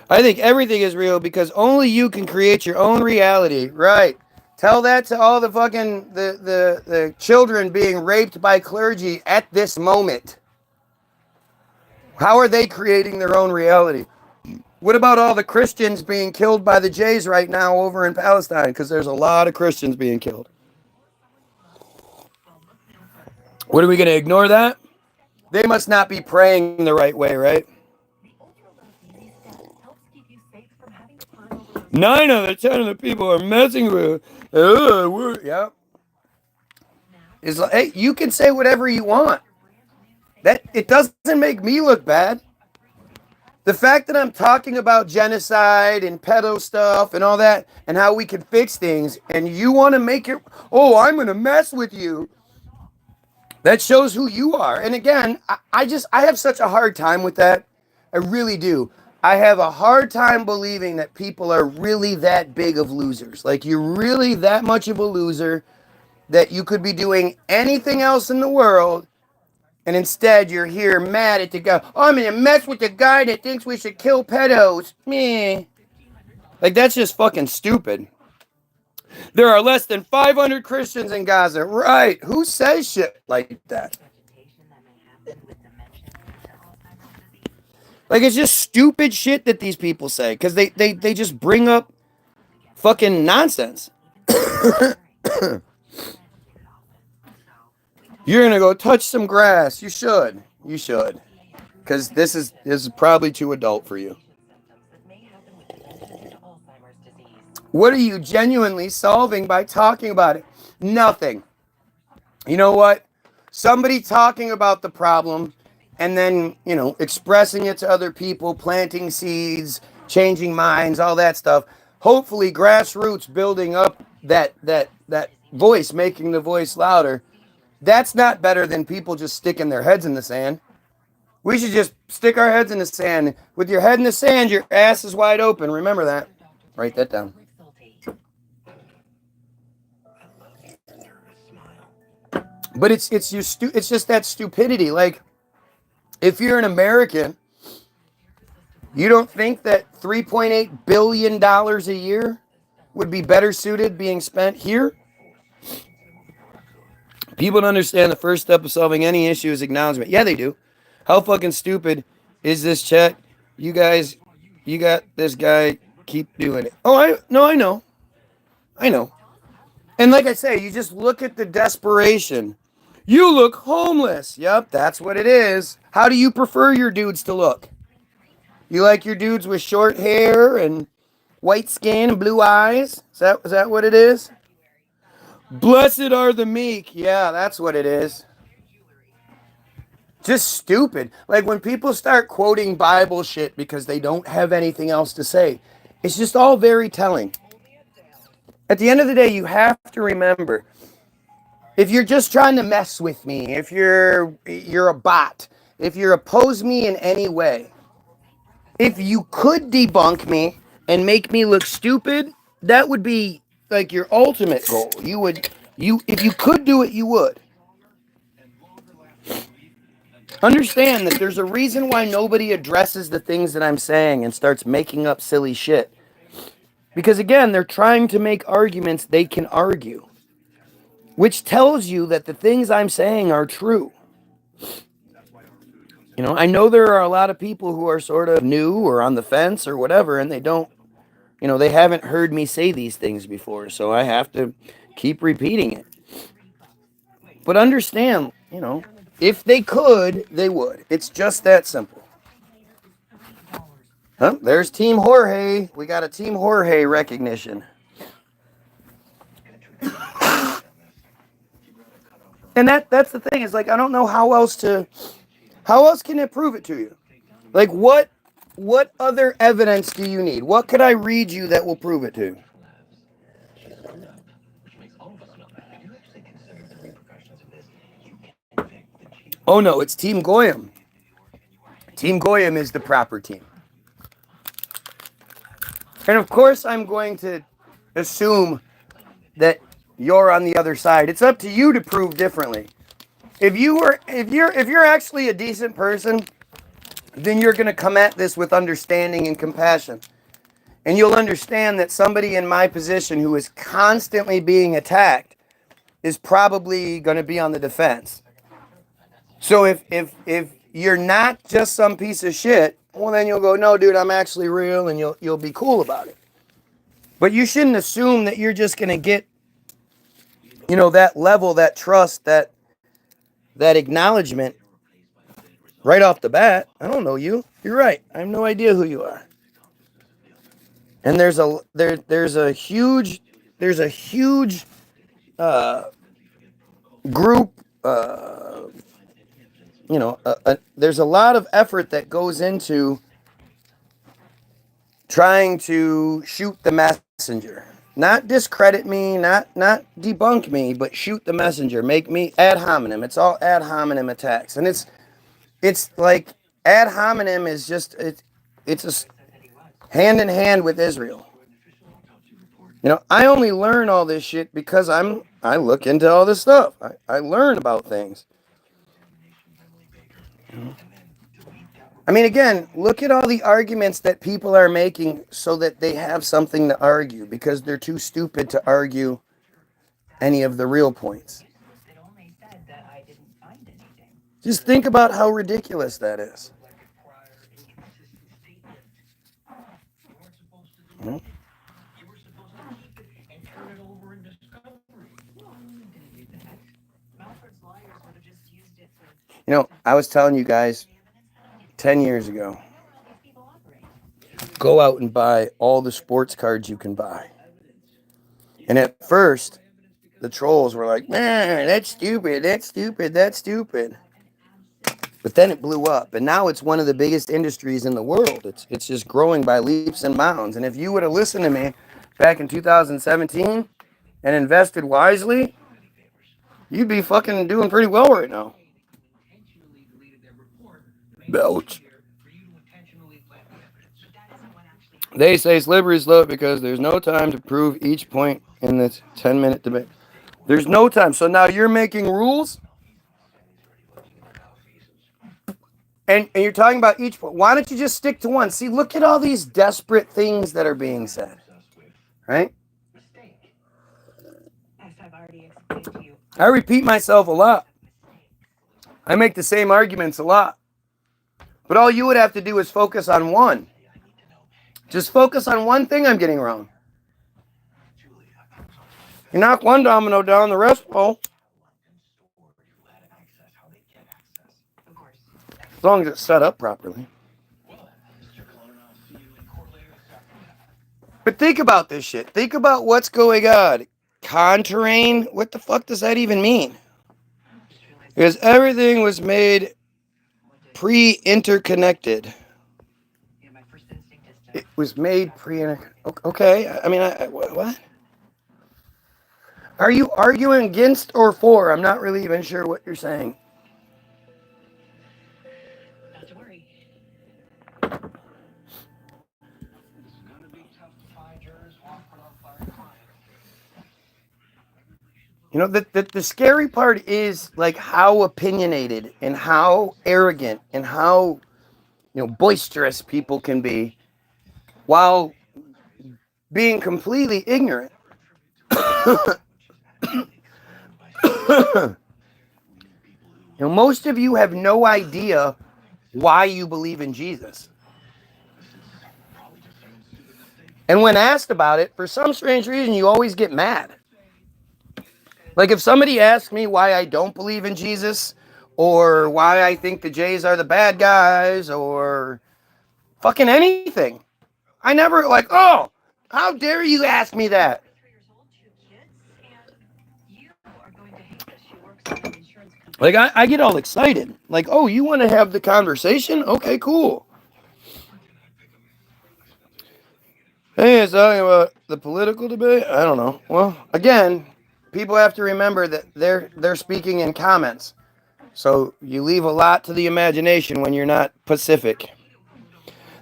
I think everything is real because only you can create your own reality. Right. Tell that to all the fucking the children being raped by clergy at this moment. How are they creating their own reality? What about all the Christians being killed by the Jays right now over in Palestine? Because there's a lot of Christians being killed. What are we going to ignore that? They must not be praying the right way, right? 9 out of 10 of the people are messing with. Yeah. It's like, hey, you can say whatever you want. That it doesn't make me look bad. The fact that I'm talking about genocide and pedo stuff and all that and how we can fix things, and you want to make it, oh, I'm going to mess with you. That shows who you are. And again, I have such a hard time with that. I really do. I have a hard time believing that people are really that big of losers. Like, you're really that much of a loser that you could be doing anything else in the world, and instead you're here mad at the guy. Oh, I'm gonna mess with the guy that thinks we should kill pedos. Meh. Like, that's just fucking stupid. There are less than 500 Christians in Gaza. Right. Who says shit like that? Like, it's just stupid shit that these people say because they just bring up fucking nonsense. You're gonna go touch some grass. You should. You should. Because this is probably too adult for you. What are you genuinely solving by talking about it? Nothing. You know what? Somebody talking about the problem and then, expressing it to other people, planting seeds, changing minds, all that stuff. Hopefully grassroots building up that voice, making the voice louder. That's not better than people just sticking their heads in the sand. We should just stick our heads in the sand. With your head in the sand, your ass is wide open. Remember that. Write that down. But it's just that stupidity. Like, if you're an American, you don't think that $3.8 billion a year would be better suited being spent here? People don't understand the first step of solving any issue is acknowledgement. Yeah, they do. How fucking stupid is this chat? You guys, you got this guy, keep doing it. Oh, I know. I know. And like I say, you just look at the desperation. You look homeless. Yep, that's what it is. How do you prefer your dudes to look? You like your dudes with short hair and white skin and blue eyes? Is that what it is? Blessed are the meek. Yeah, that's what it is. Just stupid. Like, when people start quoting Bible shit because they don't have anything else to say, it's just all very telling. At the end of the day, you have to remember, if you're just trying to mess with me, if you're a bot, if you oppose me in any way, if you could debunk me and make me look stupid, that would be like your ultimate goal. You if you could do it, you would. Understand that there's a reason why nobody addresses the things that I'm saying and starts making up silly shit. Because again, they're trying to make arguments they can argue, which tells you that the things I'm saying are true. I know there are a lot of people who are sort of new or on the fence or whatever, and they don't, they haven't heard me say these things before, so I have to keep repeating it. But understand, if they could, they would. It's just that simple. Huh? There's Team Jorge. We got a Team Jorge recognition. And that's the thing. Is like, I don't know how else can it prove it to you? Like, what other evidence do you need? What could I read you that will prove it to you? Oh no, it's Team Goyim. Team Goyim is the proper team. And of course I'm going to assume that you're on the other side. It's up to you to prove differently. If you're actually a decent person, then you're going to come at this with understanding and compassion. And you'll understand that somebody in my position who is constantly being attacked is probably going to be on the defense. So if you're not just some piece of shit, well, then you'll go, no, dude, I'm actually real, and you'll be cool about it. But you shouldn't assume that you're just going to get, that level, that trust, that acknowledgement right off the bat. I don't know you. You're right. I have no idea who you are. And there's a huge group. There's a lot of effort that goes into trying to shoot the messenger. Not discredit me, not debunk me, but shoot the messenger. Make me ad hominem. It's all ad hominem attacks. And it's like ad hominem is just it's hand in hand with Israel. I only learn all this shit because I look into all this stuff. I learn about things. I mean, again, look at all the arguments that people are making so that they have something to argue because they're too stupid to argue any of the real points. Just think about how ridiculous that is. I was telling you guys 10 years ago, go out and buy all the sports cards you can buy. And at first, the trolls were like, man, that's stupid, that's stupid, that's stupid. But then it blew up, and now it's one of the biggest industries in the world. It's just growing by leaps and bounds. And if you would have listened to me back in 2017 and invested wisely, you'd be fucking doing pretty well right now. Belch. They say slippery slope because there's no time to prove each point in this 10-minute debate. There's no time. So now you're making rules? And you're talking about each point. Why don't you just stick to one? See, look at all these desperate things that are being said. Right? I repeat myself a lot. I make the same arguments a lot. But all you would have to do is focus on one. Just focus on one thing I'm getting wrong. You knock one domino down, the rest fall. As long as it's set up properly. But think about this shit. Think about what's going on. Contrain? What the fuck does that even mean? Because everything was made pre-interconnected. It was made pre-interconnected. Okay. I mean, what? Are you arguing against or for? I'm not really even sure what you're saying. The scary part is like how opinionated and how arrogant and how boisterous people can be while being completely ignorant. Most of you have no idea why you believe in Jesus. And when asked about it, for some strange reason, you always get mad. Like if somebody asks me why I don't believe in Jesus, or why I think the Jays are the bad guys, or fucking anything, I never like, oh, how dare you ask me that? Like I get all excited. Like, oh, you want to have the conversation? Okay, cool. Hey, it's talking about the political debate. I don't know. Well, again, people have to remember that they're speaking in comments. So you leave a lot to the imagination when you're not Pacific.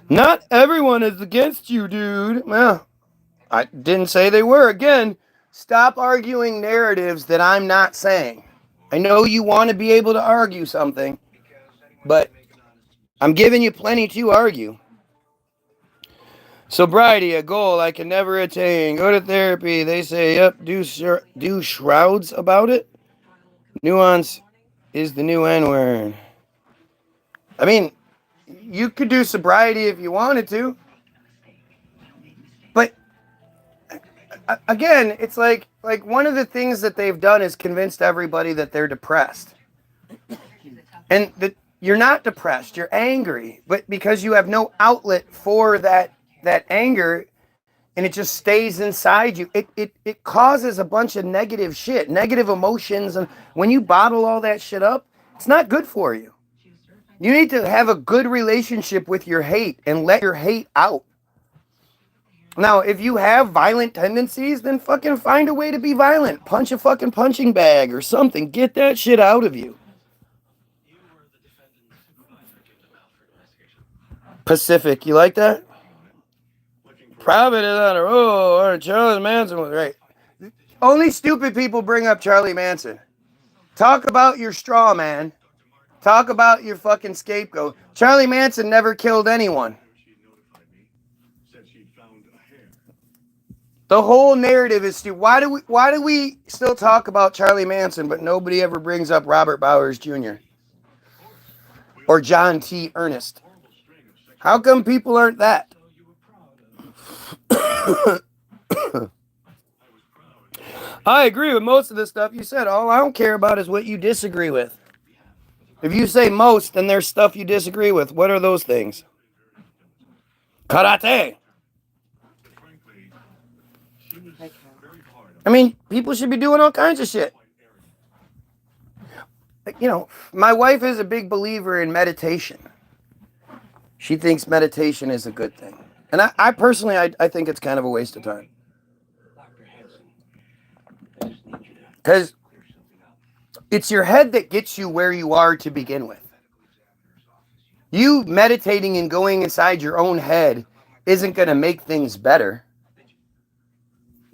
Not everyone is against you, dude. Well, I didn't say they were. Again, stop arguing narratives that I'm not saying. I know you want to be able to argue something, but I'm giving you plenty to argue. Sobriety, a goal I can never attain. Go to therapy. They say, yep, do shrouds about it. Nuance is the new N-word. I mean, you could do sobriety if you wanted to. But, again, it's like one of the things that they've done is convinced everybody that they're depressed. And that you're not depressed. You're angry. But because you have no outlet for that anger, and it just stays inside you, it causes a bunch of negative shit, negative emotions. And when you bottle all that shit up, it's not good for you. You need to have a good relationship with your hate and let your hate out. Now, if you have violent tendencies, then fucking find a way to be violent. Punch a fucking punching bag or something. Get that shit out of you. Pacific. You like that? Private is on a roll, or Charlie Manson was right. Only stupid people bring up Charlie Manson. Talk about your straw man. Talk about your fucking scapegoat. Charlie Manson never killed anyone. The whole narrative is stupid. Why do we still talk about Charlie Manson, but nobody ever brings up Robert Bowers Jr. or John T. Ernest? How come people aren't that? I agree with most of the stuff you said. All I don't care about is what you disagree with. If you say most, then there's stuff you disagree with. What are those things? Karate. I mean, people should be doing all kinds of shit. You know, my wife is a big believer in meditation. She thinks meditation is a good thing. And I personally, I think it's kind of a waste of time. Because it's your head that gets you where you are to begin with. You meditating and going inside your own head isn't going to make things better.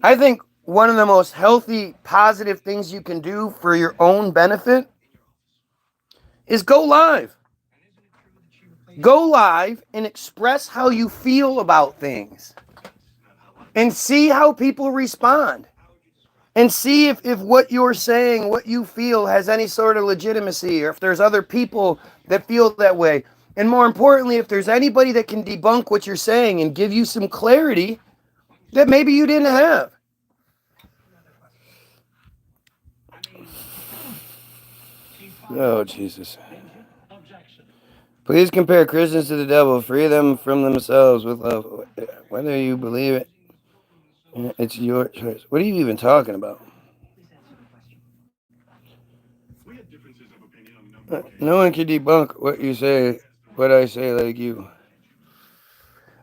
I think one of the most healthy, positive things you can do for your own benefit is go live. Go live and express how you feel about things. And see how people respond. And see if what you're saying, what you feel, has any sort of legitimacy, or if there's other people that feel that way. And more importantly, if there's anybody that can debunk what you're saying and give you some clarity that maybe you didn't have. Oh, Jesus. Please compare Christians to the devil. Free them from themselves with love. Whether you believe it, it's your choice. What are you even talking about? No one can debunk what you say, what I say like you.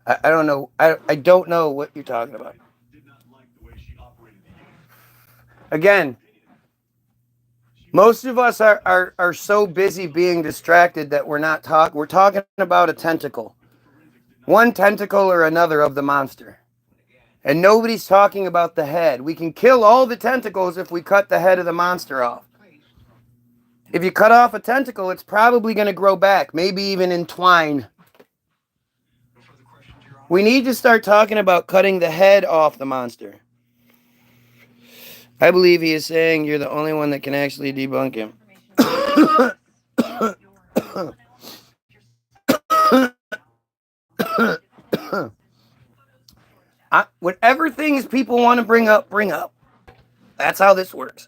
I don't know. I don't know what you're talking about. Again, most of us are so busy being distracted that we're not talking. We're talking about a tentacle. One tentacle or another of the monster. And nobody's talking about the head. We can kill all the tentacles if we cut the head of the monster off. If you cut off a tentacle, it's probably going to grow back, maybe even entwine. We need to start talking about cutting the head off the monster. I believe he is saying you're the only one that can actually debunk him. Whatever things people want to bring up, bring up. That's how this works.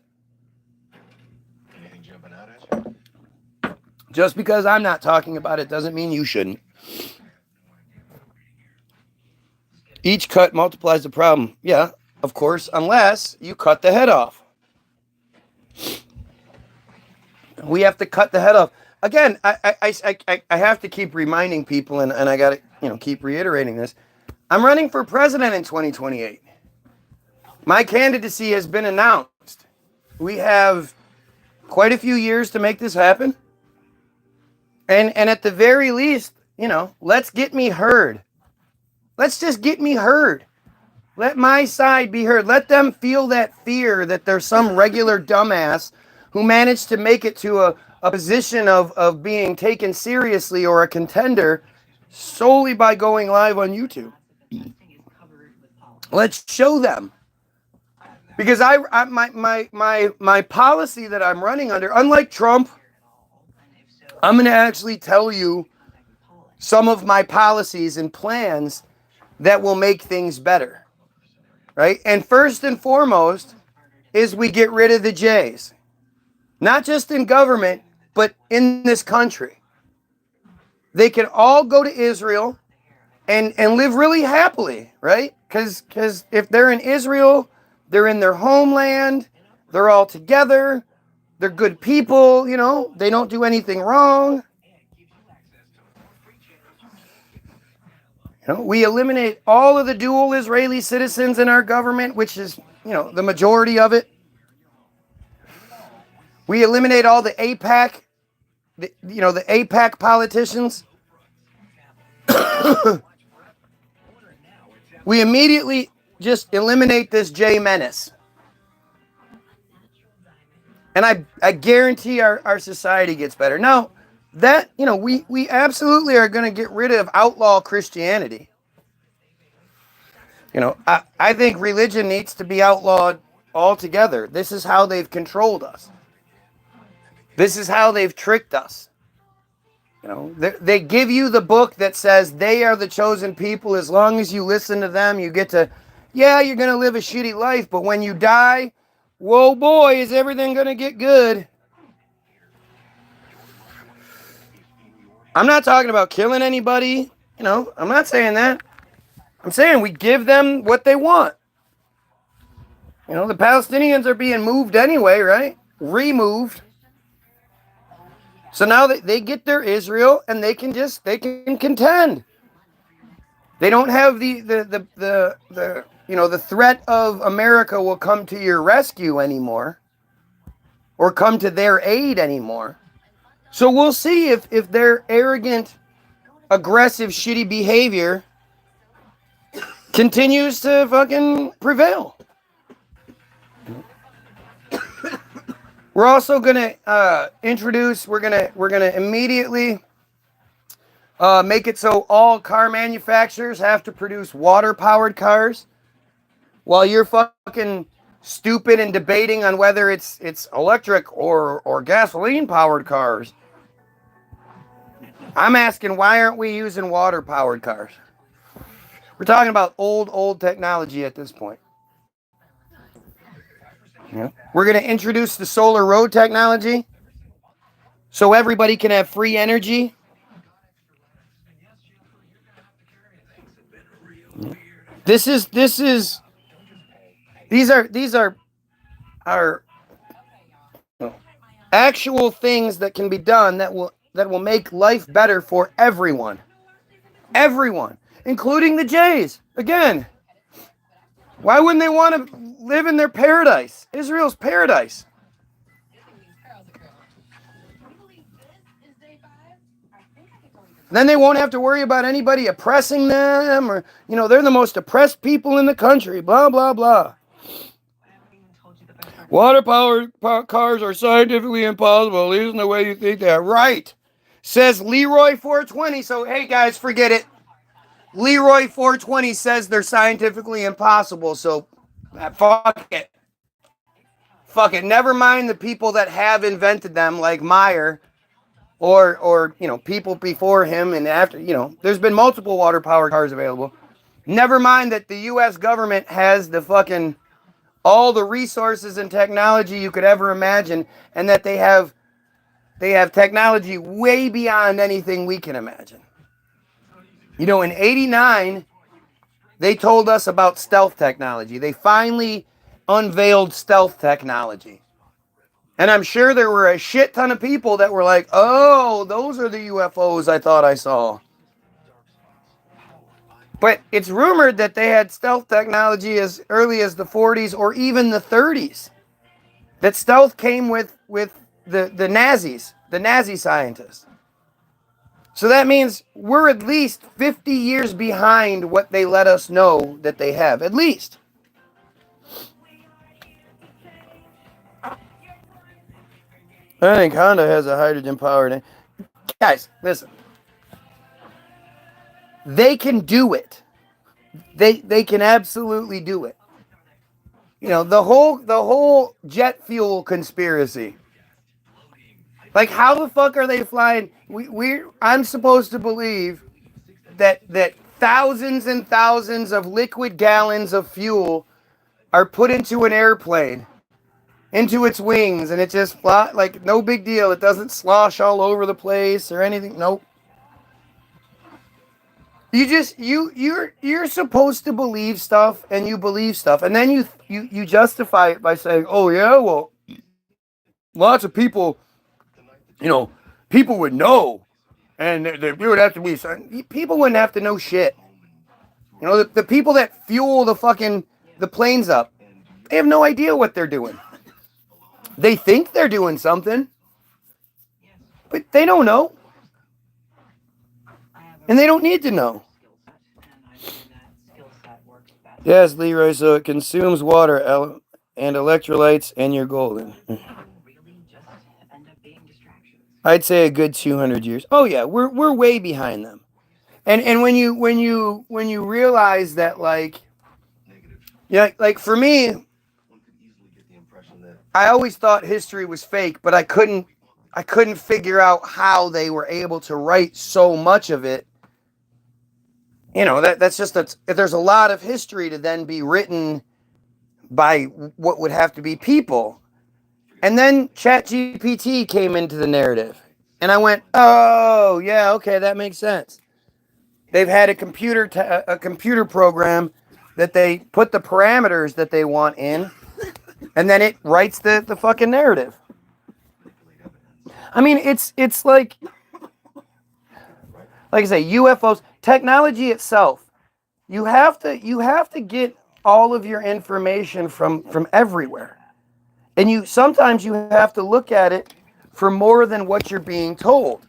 Just because I'm not talking about it doesn't mean you shouldn't. Each cut multiplies the problem. Yeah, of course, unless you cut the head off. We have to cut the head off. Again, I have to keep reminding people, and I got to keep reiterating this. I'm running for president in 2028. My candidacy has been announced. We have quite a few years to make this happen. And at the very least, let's get me heard. Let's just get me heard. Let my side be heard. Let them feel that fear that there's some regular dumbass who managed to make it to a position of being taken seriously or a contender solely by going live on YouTube. Let's show them. Because my policy that I'm running under, unlike Trump, I'm going to actually tell you some of my policies and plans that will make things better, right? And first and foremost is we get rid of the J's, not just in government, but in this country. They can all go to Israel and live really happily, right? Because if they're in Israel, they're in their homeland, they're all together, they're good people, they don't do anything wrong. We eliminate all of the dual Israeli citizens in our government, which is, the majority of it. We eliminate all the AIPAC, the AIPAC politicians. We immediately just eliminate this J menace. And I guarantee our society gets better. Now, that, we absolutely are going to get rid of outlaw Christianity. I think religion needs to be outlawed altogether. This is how they've controlled us. This is how they've tricked us. They give you the book that says they are the chosen people. As long as you listen to them, you get to, yeah, you're going to live a shitty life. But when you die, whoa, boy, is everything going to get good. I'm not talking about killing anybody. I'm not saying that. I'm saying we give them what they want. The Palestinians are being moved anyway, right? Removed. So now they get their Israel and they can contend. They don't have the threat of America will come to your rescue anymore or come to their aid anymore. So we'll see if their arrogant, aggressive, shitty behavior continues to fucking prevail. We're also gonna introduce. We're gonna immediately make it so all car manufacturers have to produce water-powered cars, while you're fucking stupid and debating on whether it's electric or gasoline-powered cars. I'm asking, why aren't we using water-powered cars? We're talking about old technology at this point. Yeah. We're going to introduce the solar road technology so everybody can have free energy. These are actual things that can be done that will make life better for everyone. Everyone, including the Jays. Again, why wouldn't they want to live in their paradise? Israel's paradise. Then they won't have to worry about anybody oppressing them, or, they're the most oppressed people in the country, blah, blah, blah. Water-powered cars are scientifically impossible, at least in the way you think they are. Right, says Leroy 420. So, hey, guys, forget it. Leroy 420 says they're scientifically impossible, so fuck it. Fuck it. Never mind the people that have invented them, like Meyer, or people before him and after. There's been multiple water-powered cars available. Never mind that the U.S. government has the fucking all the resources and technology you could ever imagine, and that they have technology way beyond anything we can imagine. In '89, they told us about stealth technology. They finally unveiled stealth technology. And I'm sure there were a shit ton of people that were like, oh, those are the UFOs I thought I saw. But it's rumored that they had stealth technology as early as the 40s or even the 30s. That stealth came with the Nazis, the Nazi scientists. So that means we're at least 50 years behind what they let us know that they have. At least. I think Honda has a hydrogen-powered... Guys, listen. They can do it. They can absolutely do it. The whole jet fuel conspiracy. Like, how the fuck are they flying? I'm supposed to believe that thousands and thousands of liquid gallons of fuel are put into an airplane, into its wings, and it just fly like no big deal. It doesn't slosh all over the place or anything. Nope. You're supposed to believe stuff, and you believe stuff, and then you justify it by saying, oh yeah, well, lots of people, people would know, and there would have to be people wouldn't have to know shit. The people that fuel the planes up, they have no idea what they're doing. They think they're doing something, but they don't know. And they don't need to know. Yes, Leroy, so it consumes water and electrolytes, and you're golden. I'd say a good 200 years. Oh yeah, we're way behind them. And when you realize that, like, yeah, like for me, I always thought history was fake, but I couldn't figure out how they were able to write so much of it. That's just that there's a lot of history to then be written by what would have to be people. And then ChatGPT came into the narrative. And I went, "Oh, yeah, okay, that makes sense." They've had a computer program that they put the parameters that they want in, and then it writes the fucking narrative. I mean, it's like I say, UFOs, technology itself. You have to get all of your information from everywhere. And sometimes you have to look at it for more than what you're being told.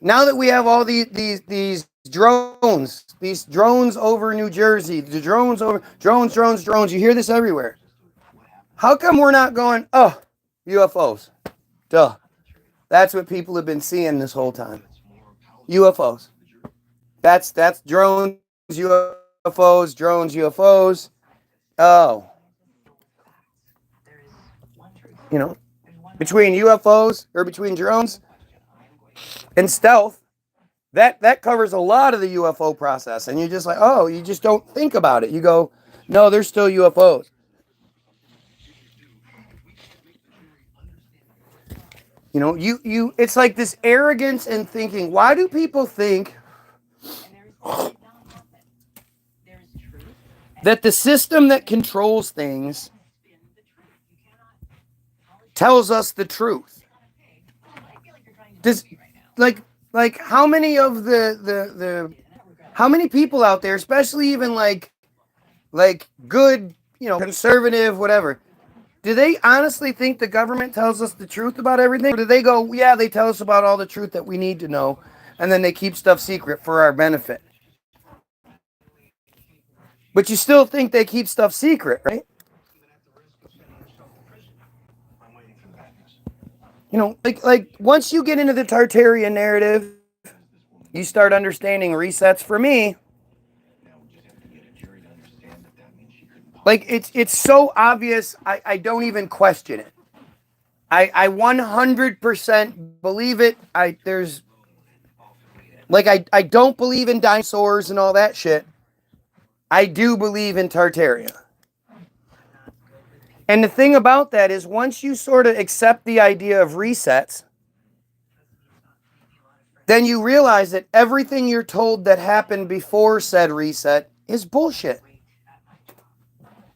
Now that we have all these drones over New Jersey, the drones, you hear this everywhere. How come we're not going, oh, UFOs? Duh. That's what people have been seeing this whole time. UFOs. That's drones, UFOs. Oh, you know, between UFOs or between drones and stealth, that covers a lot of the UFO process. And you're just like, oh, you just don't think about it. You go, no, there's still UFOs. It's like this arrogance and thinking. Why do people think that the system that controls things tells us the truth? Does like how many of the how many people out there, especially even like good, conservative, whatever, do they honestly think the government tells us the truth about everything? Or do they go, yeah, they tell us about all the truth that we need to know, and then they keep stuff secret for our benefit? But you still think they keep stuff secret, right? Like once you get into the Tartarian narrative, you start understanding resets. For me, like it's so obvious, I don't even question it. I 100% believe it. I don't believe in dinosaurs and all that shit. I do believe in Tartaria. And the thing about that is, once you sort of accept the idea of resets, then you realize that everything you're told that happened before said reset is bullshit.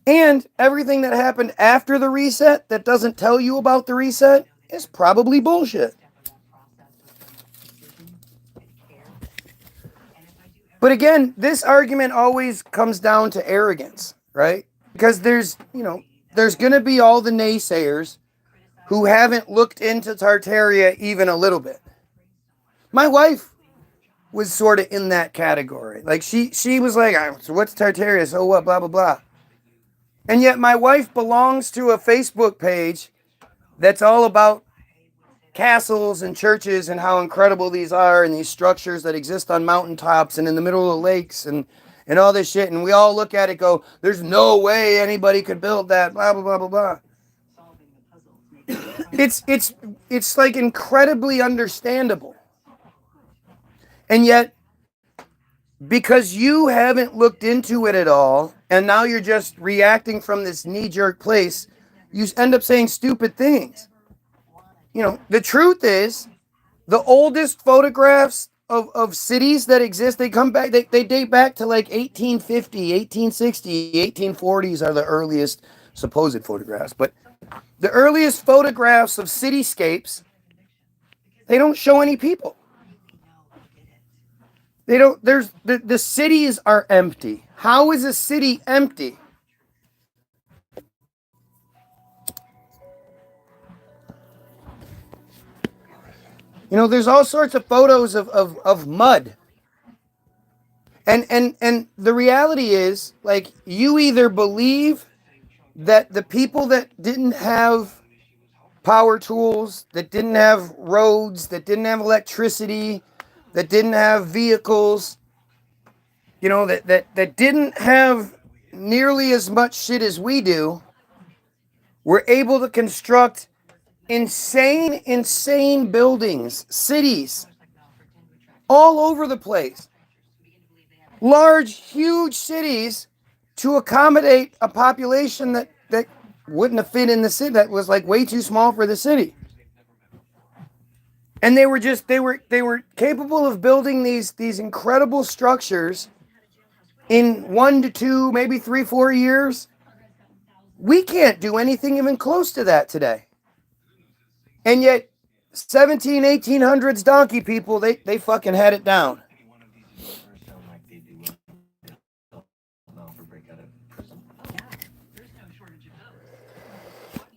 And everything that happened after the reset that doesn't tell you about the reset is probably bullshit. But again, this argument always comes down to arrogance, right? Because there's going to be all the naysayers who haven't looked into Tartaria even a little bit. My wife was sort of in that category. Like she was like, so what's Tartaria? So what? Blah, blah, blah. And yet my wife belongs to a Facebook page that's all about castles and churches and how incredible these are, and these structures that exist on mountaintops and in the middle of lakes and all this shit. And we all look at it, go, there's no way anybody could build that, blah, blah, blah, blah, blah. It's like incredibly understandable. And yet, because you haven't looked into it at all, and now you're just reacting from this knee-jerk place, you end up saying stupid things. The truth is, the oldest photographs of cities that exist, they come back, they date back to like 1850, 1860, 1840s are the earliest supposed photographs. But the earliest photographs of cityscapes, they don't show any people. They don't, the cities are empty. How is a city empty? There's all sorts of photos of mud. And the reality is, like, you either believe that the people that didn't have power tools, that didn't have roads, that didn't have electricity, that didn't have vehicles, that didn't have nearly as much shit as we do, were able to construct insane buildings, cities, all over the place. Large, huge cities to accommodate a population that wouldn't have fit in the city, that was like way too small for the city. And they were capable of building these incredible structures in 1 to 2, maybe 3, 4 years. We can't do anything even close to that today. And yet 1800s donkey people, they fucking had it down.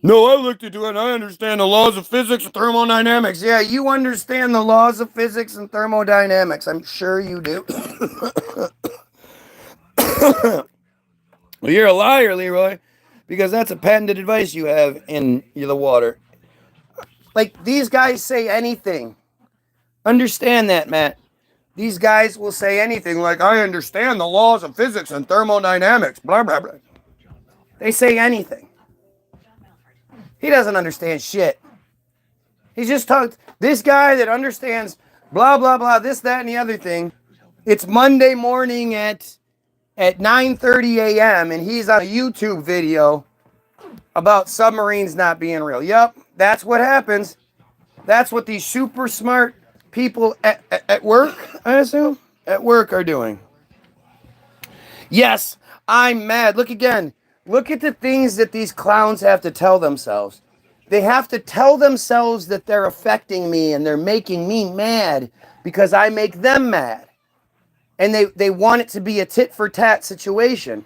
No, I looked into it and I understand the laws of physics and thermodynamics. Yeah, you understand the laws of physics and thermodynamics. I'm sure you do. Well, you're a liar, Leroy, because that's a patented device you have in the water. Like, these guys say anything. Understand that, Matt. These guys will say anything like, I understand the laws of physics and thermodynamics, blah, blah, blah. They say anything. He doesn't understand shit. He's just talked. This guy that understands blah, blah, blah, this, that, and the other thing. It's Monday morning at 9:30 a.m. and he's on a YouTube video about submarines not being real. Yep, that's what happens. That's what these super smart people at work, I assume, at work are doing. Yes, I'm mad. Look again. Look at the things that these clowns have to tell themselves. They have to tell themselves that they're affecting me and they're making me mad because I make them mad. And they want it to be a tit for tat situation.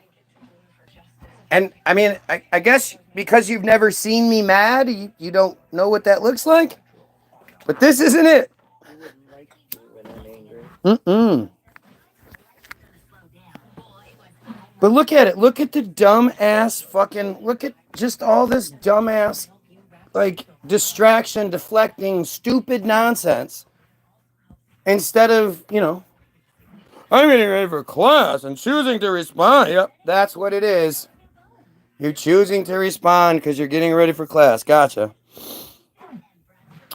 And I mean, I guess because you've never seen me mad, you don't know what that looks like. But this isn't it. I wouldn't like you when I'm angry. Mm-mm. But look at it. Look at the dumbass fucking. Look at just all this dumbass, like, distraction, deflecting, stupid nonsense. Instead of, I'm getting ready for class and choosing to respond. Yep, that's what it is. You're choosing to respond because you're getting ready for class. Gotcha.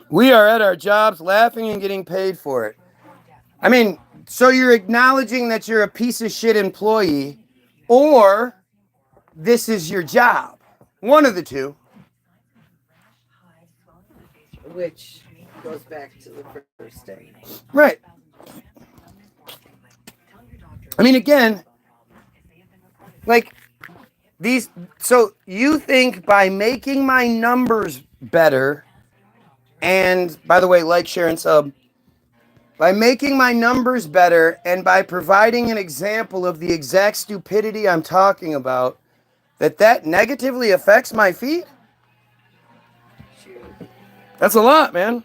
We are at our jobs laughing and getting paid for it. I mean, so you're acknowledging that you're a piece of shit employee, or this is your job. One of the two. Which goes back to the first day. Right. I mean, again, like, these. So you think by making my numbers better, and by the way, like, share, and sub, by making my numbers better and by providing an example of the exact stupidity I'm talking about, that negatively affects my feet? That's a lot, man.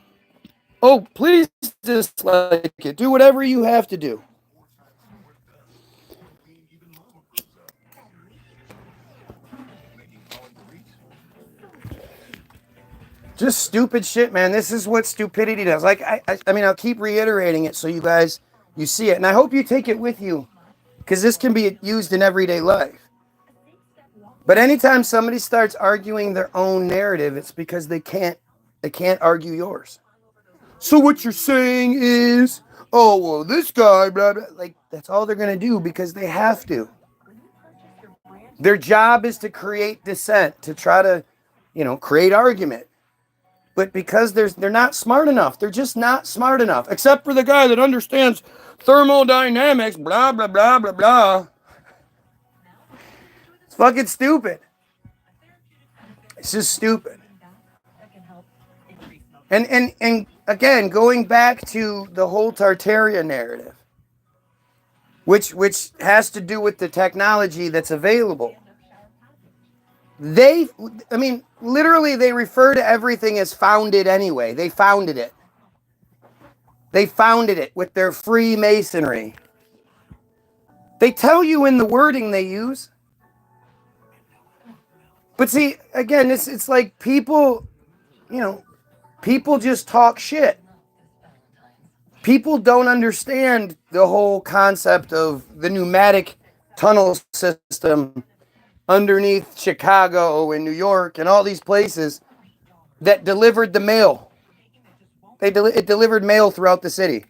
Oh, please dislike it. Do whatever you have to do. Just stupid shit, man. This is what stupidity does. Like, I mean, I'll keep reiterating it so you guys, you see it. And I hope you take it with you, because this can be used in everyday life. But anytime somebody starts arguing their own narrative, it's because they can't argue yours. So what you're saying is, oh, well, this guy, blah, blah. Like, that's all they're going to do because they have to. Their job is to create dissent, to try to, create argument. But because they're not smart enough. They're just not smart enough. Except for the guy that understands thermodynamics, blah, blah, blah, blah, blah. It's fucking stupid. It's just stupid. And again, going back to the whole Tartaria narrative, which has to do with the technology that's available. Literally, they refer to everything as founded anyway. They founded it. They founded it with their Freemasonry. They tell you in the wording they use. But see, again, it's like people, people just talk shit. People don't understand the whole concept of the pneumatic tunnel system underneath Chicago and New York and all these places that delivered the mail. It delivered mail throughout the city.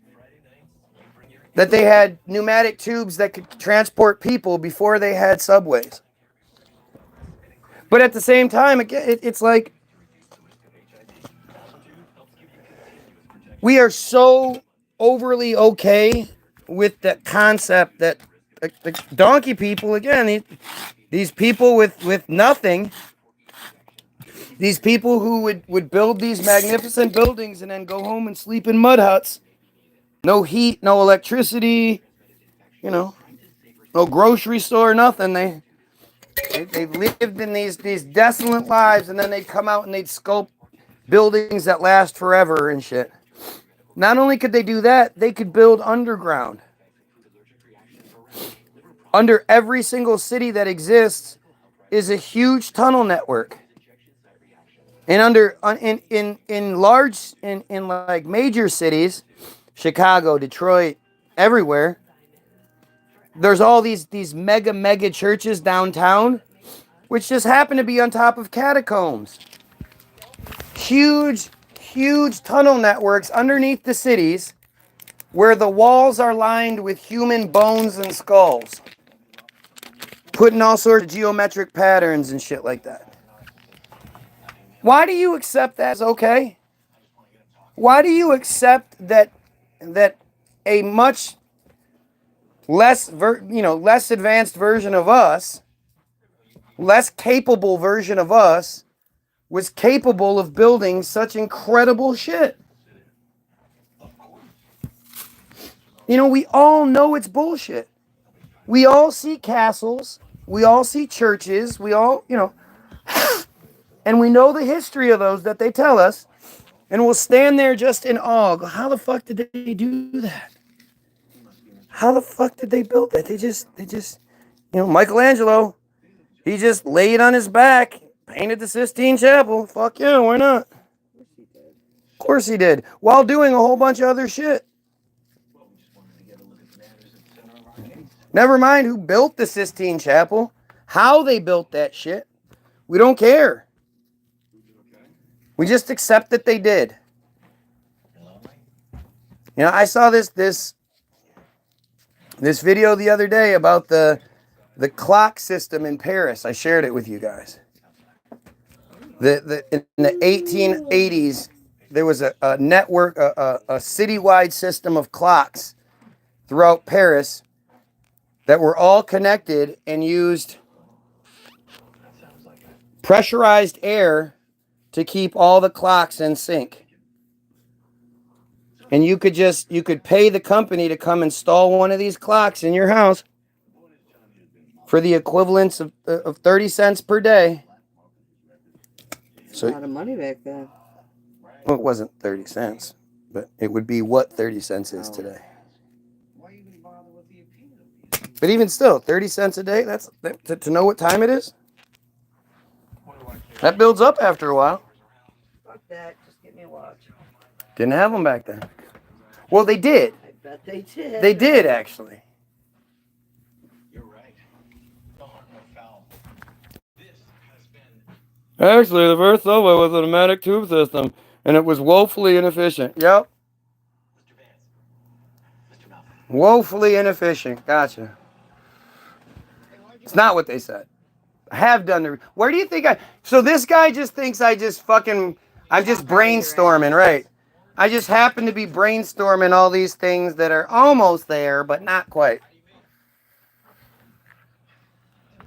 That they had pneumatic tubes that could transport people before they had subways. But at the same time, it's like we are so overly okay with the concept that the donkey people, again, these people with nothing, these people who would build these magnificent buildings and then go home and sleep in mud huts, no heat, no electricity, no grocery store, nothing. They've lived in these desolate lives, and then they'd come out and they'd sculpt buildings that last forever and shit. Not only could they do that, they could build underground. Under every single city that exists is a huge tunnel network. And in like major cities, Chicago, Detroit, everywhere, there's all these mega churches downtown, which just happen to be on top of catacombs. Huge tunnel networks underneath the cities where the walls are lined with human bones and skulls, putting all sorts of geometric patterns and shit like that. Why do you accept that as okay? Why do you accept that a much less advanced version of us, less capable version of us, was capable of building such incredible shit? We all know it's bullshit. We all see castles. We all see churches. We all, and we know the history of those that they tell us. And we'll stand there just in awe. Go, how the fuck did they do that? How the fuck did they build that? They just, Michelangelo, he just laid on his back, painted the Sistine Chapel. Fuck yeah, why not? Of course he did. While doing a whole bunch of other shit. Never mind who built the Sistine Chapel, how they built that shit. We don't care. We just accept that they did. I saw this video the other day about the clock system in Paris. I shared it with you guys. In the 1880s, there was a network, a citywide system of clocks throughout Paris that were all connected and used pressurized air to keep all the clocks in sync. And you could pay the company to come install one of these clocks in your house for the equivalence of 30 cents per day. So, a lot of money back then. Well, it wasn't 30 cents, but it would be what 30 cents is today. But even still, 30 cents a day, that's to know what time it is? That builds up after a while. Fuck that, just get me a watch. Didn't have them back then. Well, they did. I bet they did. They did, actually. You're right. No harm, no foul. This has been... Actually, the first subway was a pneumatic tube system, and it was woefully inefficient. Yep. Mr. Vance. Mr. Malcolm. Woefully inefficient. Gotcha. It's not what they said. I have done the... Where do you think So this guy just thinks I'm just brainstorming, right? I just happen to be brainstorming all these things that are almost there, but not quite.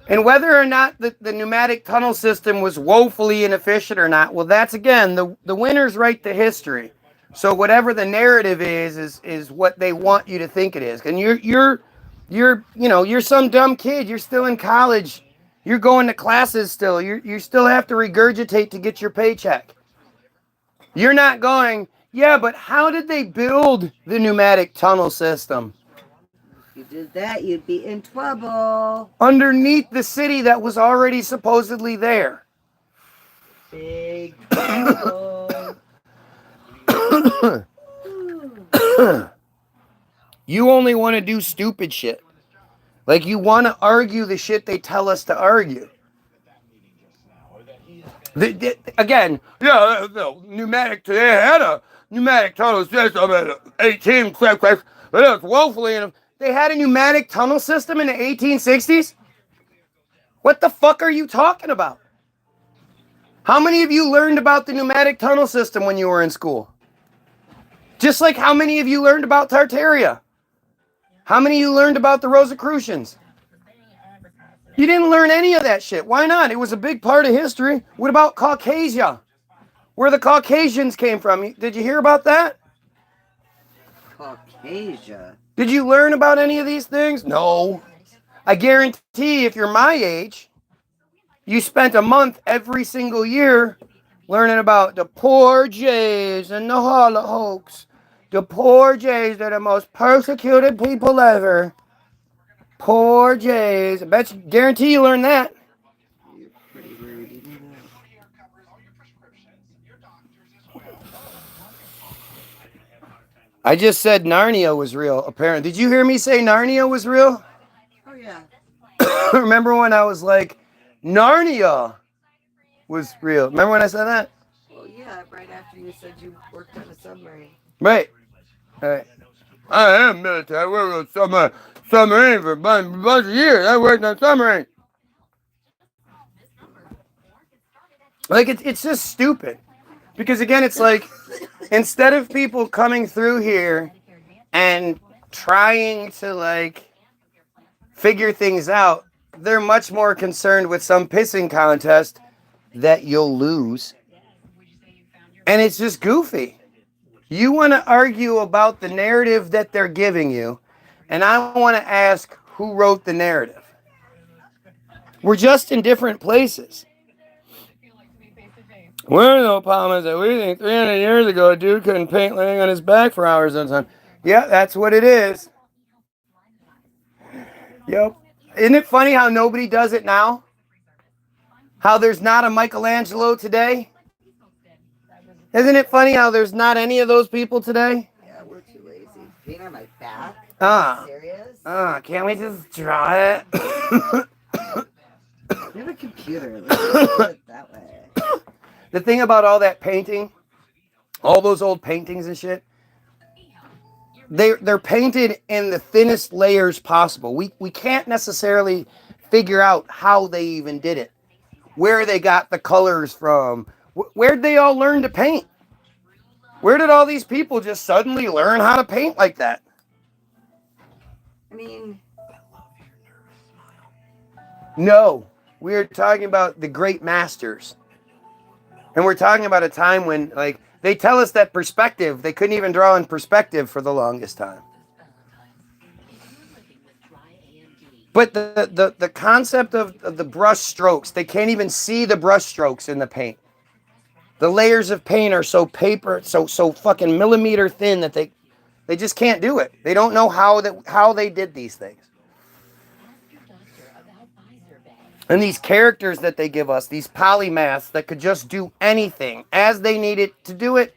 And whether or not the pneumatic tunnel system was woefully inefficient or not, well, that's, again, the winners write the history. So whatever the narrative is what they want you to think it is. And you're some dumb kid. You're still in college. You're going to classes still. You still have to regurgitate to get your paycheck. You're not going, yeah, but how did they build the pneumatic tunnel system? You did that, you'd be in trouble. Underneath the city that was already supposedly there. Big trouble. You only want to do stupid shit. Like, you want to argue the shit they tell us to argue. Again, yeah, the pneumatic today had a pneumatic tunnel system at 18 click, but it was woefully. They had a pneumatic tunnel system in the 1860s? What the fuck are you talking about? How many of you learned about the pneumatic tunnel system when you were in school? Just like how many of you learned about Tartaria? How many of you learned about the Rosicrucians? You didn't learn any of that shit. Why not? It was a big part of history. What about Caucasia? Where the Caucasians came from? Did you hear about that? Caucasia. Did you learn about any of these things? No. I guarantee if you're my age, you spent a month every single year learning about the poor Jays and the Holocaust. The poor Jays are the most persecuted people ever. Poor Jays. I bet you, guarantee you learned that. You're pretty rude, you know that. I just said Narnia was real, apparently. Did you hear me say Narnia was real? Oh yeah. Remember when I was like, Narnia was real? Remember when I said that? Well, yeah, right after you said you worked on a submarine. Right. Right. I am military. I worked on submarine for a bunch of years. I worked on submarine. Like, it's just stupid. Because, again, it's like, instead of people coming through here and trying to, like, figure things out, they're much more concerned with some pissing contest that you'll lose. And it's just goofy. You want to argue about the narrative that they're giving you, and I want to ask who wrote the narrative. We're just in different places. Well, no problem is that we think 300 years ago a dude couldn't paint laying on his back for hours at a time. Yeah, that's what it is. Yep. Isn't it funny how nobody does it now? How there's not a Michelangelo today? Isn't it funny how there's not any of those people today? Yeah, we're too lazy. Paint on my back? Ah. Serious? Can't we just draw it? You have a computer. Let's just do it that way. The thing about all that painting, all those old paintings and shit, they're painted in the thinnest layers possible. We can't necessarily figure out how they even did it, where they got the colors from, where'd they all learn to paint? Where did all these people just suddenly learn how to paint like that? I mean, no, we're talking about the great masters. And we're talking about a time when, like, they tell us that perspective, they couldn't even draw in perspective for the longest time. But the concept of the brush strokes, they can't even see the brush strokes in the paint. The layers of paint are so fucking millimeter thin that they just can't do it. They don't know how they did these things. And these characters that they give us, these polymaths that could just do anything as they needed to do it,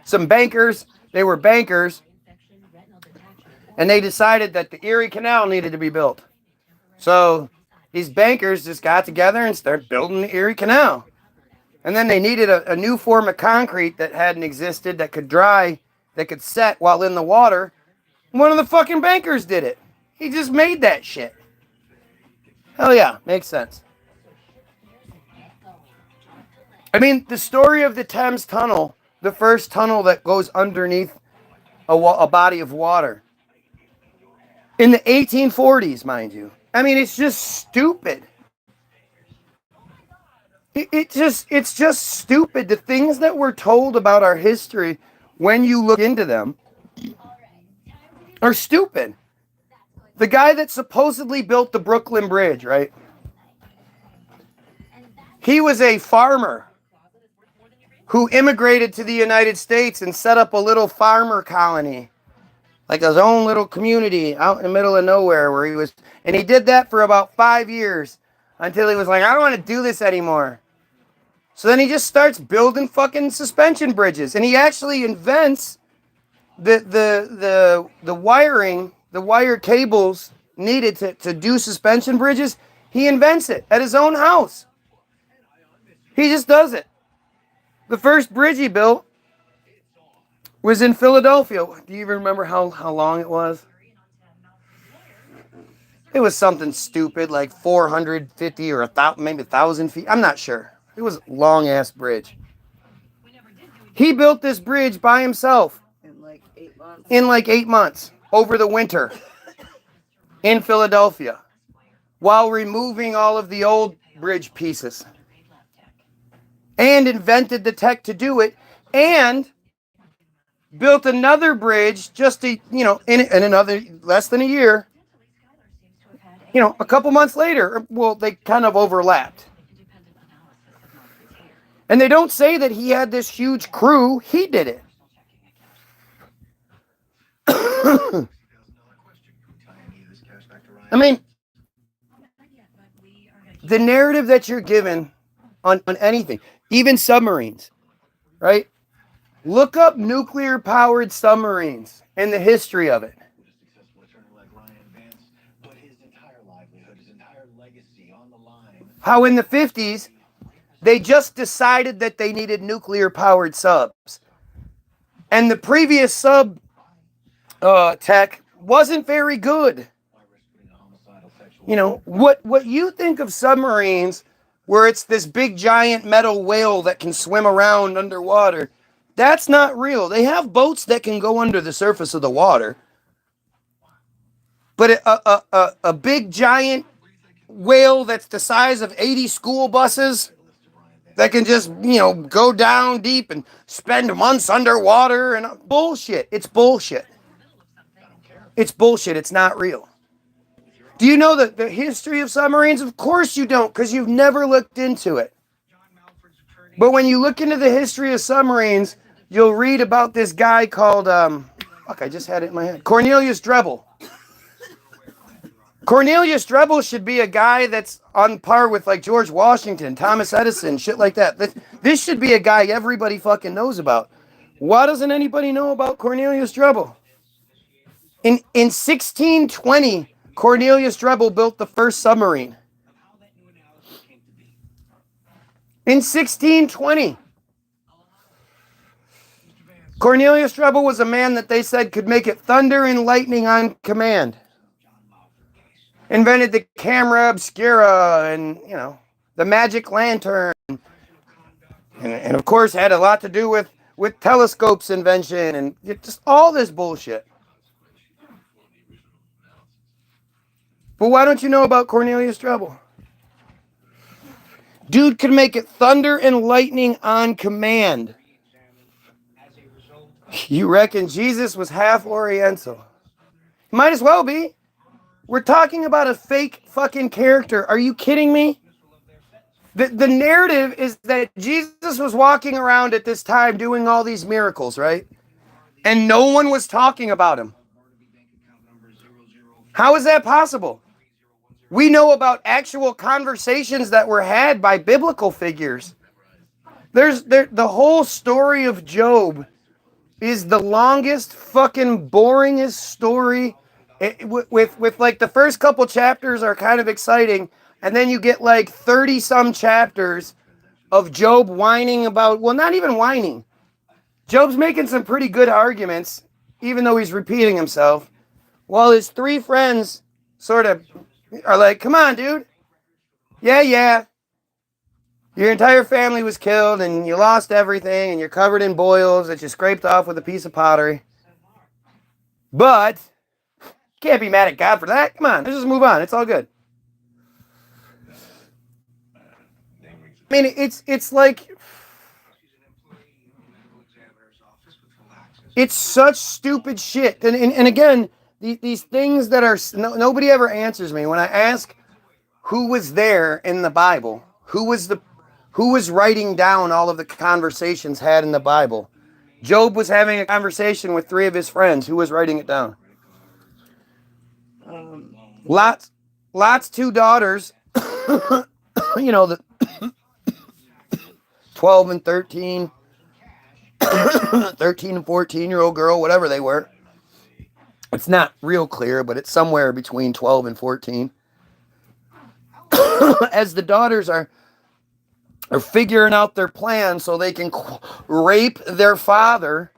some bankers, they were bankers, and they decided that the Erie Canal needed to be built. So these bankers just got together and started building the Erie Canal. And then they needed a new form of concrete that hadn't existed, that could dry, that could set while in the water. One of the fucking bankers did it. He just made that shit. Hell yeah, makes sense. I mean, the story of the Thames Tunnel, the first tunnel that goes underneath a body of water. In the 1840s, mind you. I mean, it's just stupid. It's just stupid. The things that we're told about our history, when you look into them, are stupid. The guy that supposedly built the Brooklyn Bridge, right? He was a farmer. who immigrated to the United States and set up a little farmer colony, like his own little community out in the middle of nowhere where he was, and he did that for about 5 years until he was like, I don't want to do this anymore. So then he just starts building fucking suspension bridges, and he actually invents the wiring, the wire cables needed to do suspension bridges. He invents it at his own house. He just does it. The first bridge he built was in Philadelphia. Do you even remember how long it was? It was something stupid, like 450 or 1,000, maybe 1,000 feet. I'm not sure. It was a long-ass bridge. He built this bridge by himself. In like 8 months. In like 8 months, over the winter, in Philadelphia, while removing all of the old bridge pieces. And invented the tech to do it, and built another bridge just to, in another less than a year, a couple months later. Well, they kind of overlapped. And they don't say that he had this huge crew. He did it. I mean, the narrative that you're given on anything, even submarines, right? Look up nuclear-powered submarines and the history of it. How in the 50s, they just decided that they needed nuclear-powered subs. And the previous sub tech wasn't very good. What you think of submarines, where it's this big giant metal whale that can swim around underwater, that's not real. They have boats that can go under the surface of the water. But a big giant whale that's the size of 80 school buses that can just, go down deep and spend months underwater and bullshit. It's bullshit. It's bullshit. It's not real. Do you know the history of submarines? Of course you don't, because you've never looked into it. But when you look into the history of submarines, you'll read about this guy called, I just had it in my head, Cornelius Drebbel. Cornelius Drebbel should be a guy that's on par with like George Washington, Thomas Edison, shit like that. This should be a guy everybody fucking knows about. Why doesn't anybody know about Cornelius Drebbel? In 1620, Cornelius Drebbel built the first submarine. In 1620. Cornelius Drebbel was a man that they said could make it thunder and lightning on command. Invented the camera obscura and, the magic lantern. And of course had a lot to do with telescopes invention and just all this bullshit. But why don't you know about Cornelius Drebbel? Dude could make it thunder and lightning on command. You reckon Jesus was half Oriental? Might as well be. We're talking about a fake fucking character. Are you kidding me? The narrative is that Jesus was walking around at this time doing all these miracles, right? And no one was talking about him. How is that possible? We know about actual conversations that were had by biblical figures. The whole story of Job is the longest, fucking boringest story. With like the first couple chapters are kind of exciting, and then you get like 30 some chapters of Job whining about, well, not even whining. Job's making some pretty good arguments, even though he's repeating himself, while his three friends sort of are like, come on, dude. Yeah. Your entire family was killed and you lost everything and you're covered in boils that you scraped off with a piece of pottery. But can't be mad at God for that. Come on, let's just move on. It's all good. I mean, it's like, it's such stupid shit. And again, these things that are, nobody ever answers me when I ask who was there in the Bible, who Who was writing down all of the conversations had in the Bible? Job was having a conversation with 3 of his friends. Who was writing it down? Lot's 2 daughters, the 12 and 13, 13 and 14-year-old girl, whatever they were. It's not real clear, but it's somewhere between 12 and 14. As the daughters are figuring out their plan so they can rape their father,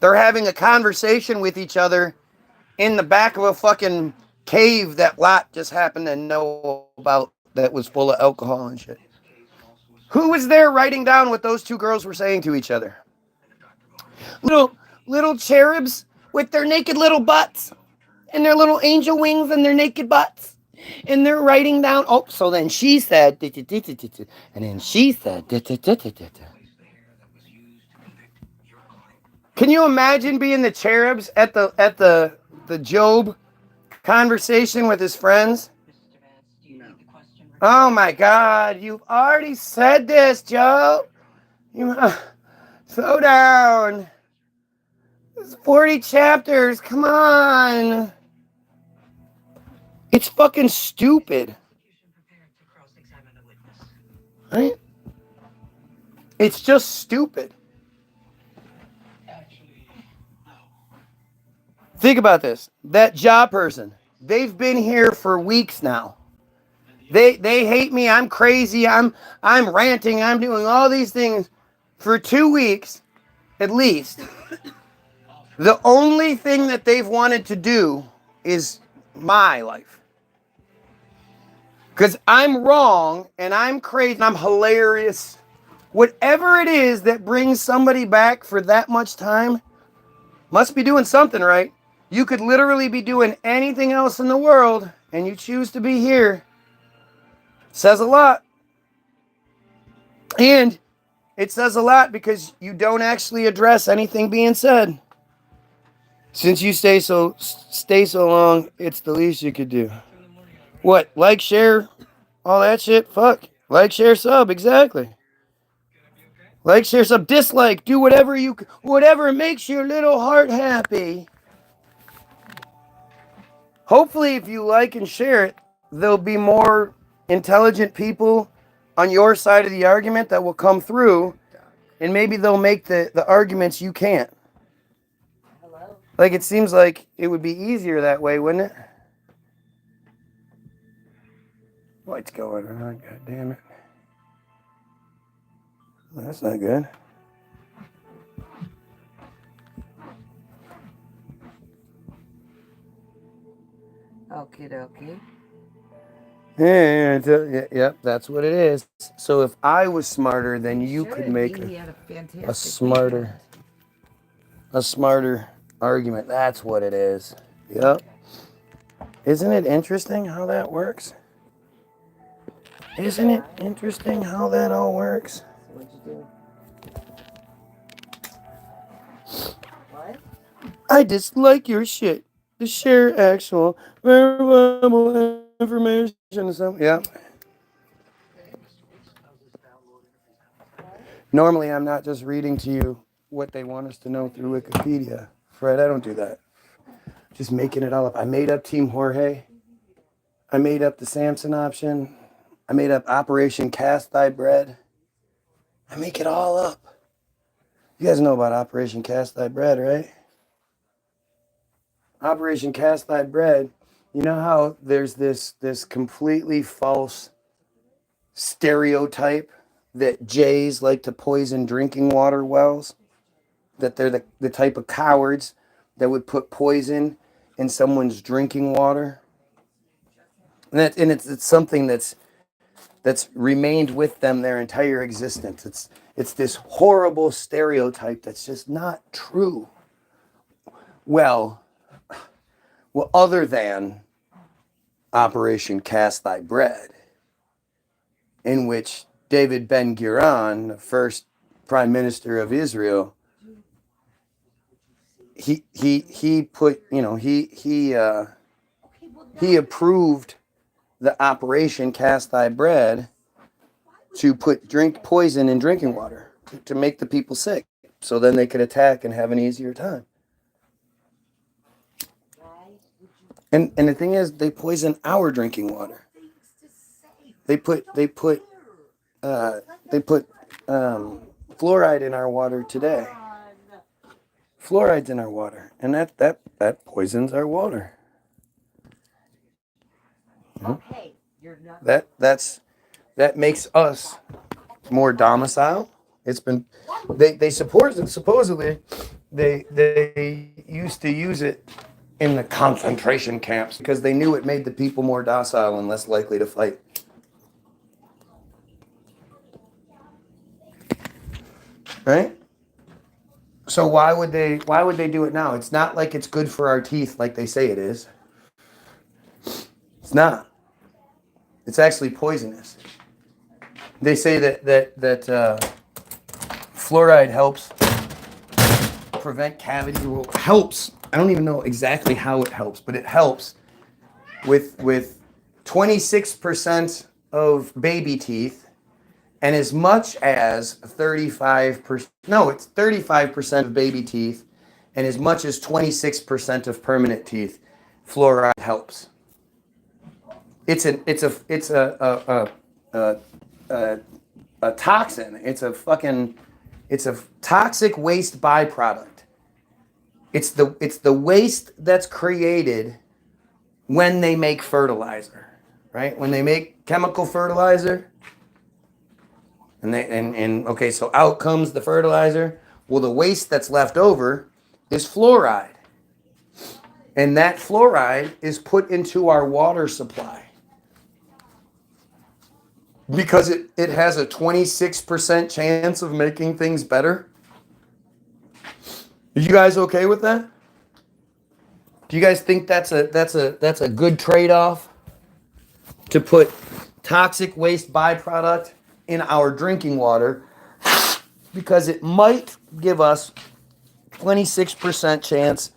they're having a conversation with each other in the back of a fucking cave that Lot just happened to know about that was full of alcohol and shit. Who was there writing down what those 2 girls were saying to each other? Little cherubs with their naked little butts and their little angel wings and their naked butts. And they're writing down, oh, so then she said, and then she said, Can you imagine being the cherubs at the Job conversation with his friends? Oh my God, you've already said this, Job. Slow down. It's 40 chapters. Come on. It's fucking stupid. Right? It's just stupid. Think about this. That job person, they've been here for weeks now. They hate me. I'm crazy. I'm ranting. I'm doing all these things for 2 weeks at least. The only thing that they've wanted to do is my life. Because I'm wrong and I'm crazy and I'm hilarious. Whatever it is that brings somebody back for that much time must be doing something right. You could literally be doing anything else in the world and you choose to be here. Says a lot. And it says a lot because you don't actually address anything being said. Since you stay so long, it's the least you could do. What? Like, share, all that shit? Fuck. Like, share, sub. Exactly. Like, share, sub, dislike. Do whatever makes your little heart happy. Hopefully, if you like and share it, there'll be more intelligent people on your side of the argument that will come through, and maybe they'll make the arguments you can't. Hello? Like, it seems like it would be easier that way, wouldn't it? What's going on? God damn it. Well, that's not good. Okie dokie. Yeah, that's what it is. So if I was smarter, then you could make a smarter argument. That's what it is. Yep. Isn't it interesting how that works? Isn't it interesting how that all works? What'd you do? What? I dislike your shit. To share actual verifiable information. Yeah. Normally, I'm not just reading to you what they want us to know through Wikipedia. Fred, I don't do that. Just making it all up. I made up Team Jorge. I made up the Samson option. I made up Operation Cast Thy Bread. I make it all up. You guys know about Operation Cast Thy Bread, right? Operation Cast Thy Bread. You know how there's this completely false stereotype that Jays like to poison drinking water wells? That they're the type of cowards that would put poison in someone's drinking water? And it's something that's remained with them their entire existence. It's this horrible stereotype that's just not true. Well, other than Operation Cast Thy Bread, in which David Ben-Gurion, the first prime minister of Israel, he put, he approved the Operation Cast Thy Bread to put poison in drinking water to make the people sick, so then they could attack and have an easier time. And the thing is, they poison our drinking water. They put fluoride in our water today. Fluoride's in our water, and that poisons our water. Okay, That makes us more domicile. It's been they supposedly they used to use it in the concentration camps because they knew it made the people more docile and less likely to fight. Right? So why would they do it now? It's not like it's good for our teeth like they say it is. It's not. It's actually poisonous. They say that fluoride helps prevent cavity. Well, helps. I don't even know exactly how it helps, but it helps with 26% of baby teeth and as much as 35%. No, it's 35% of baby teeth and as much as 26% of permanent teeth. Fluoride helps. It's a toxin. It's a toxic waste byproduct. It's the waste that's created when they make fertilizer, right? When they make chemical fertilizer, okay, so out comes the fertilizer. Well, the waste that's left over is fluoride. And that fluoride is put into our water supply. Because it has a 26% chance of making things better. Are you guys okay with that? Do you guys think that's a good trade-off? To put toxic waste byproduct in our drinking water because it might give us 26% chance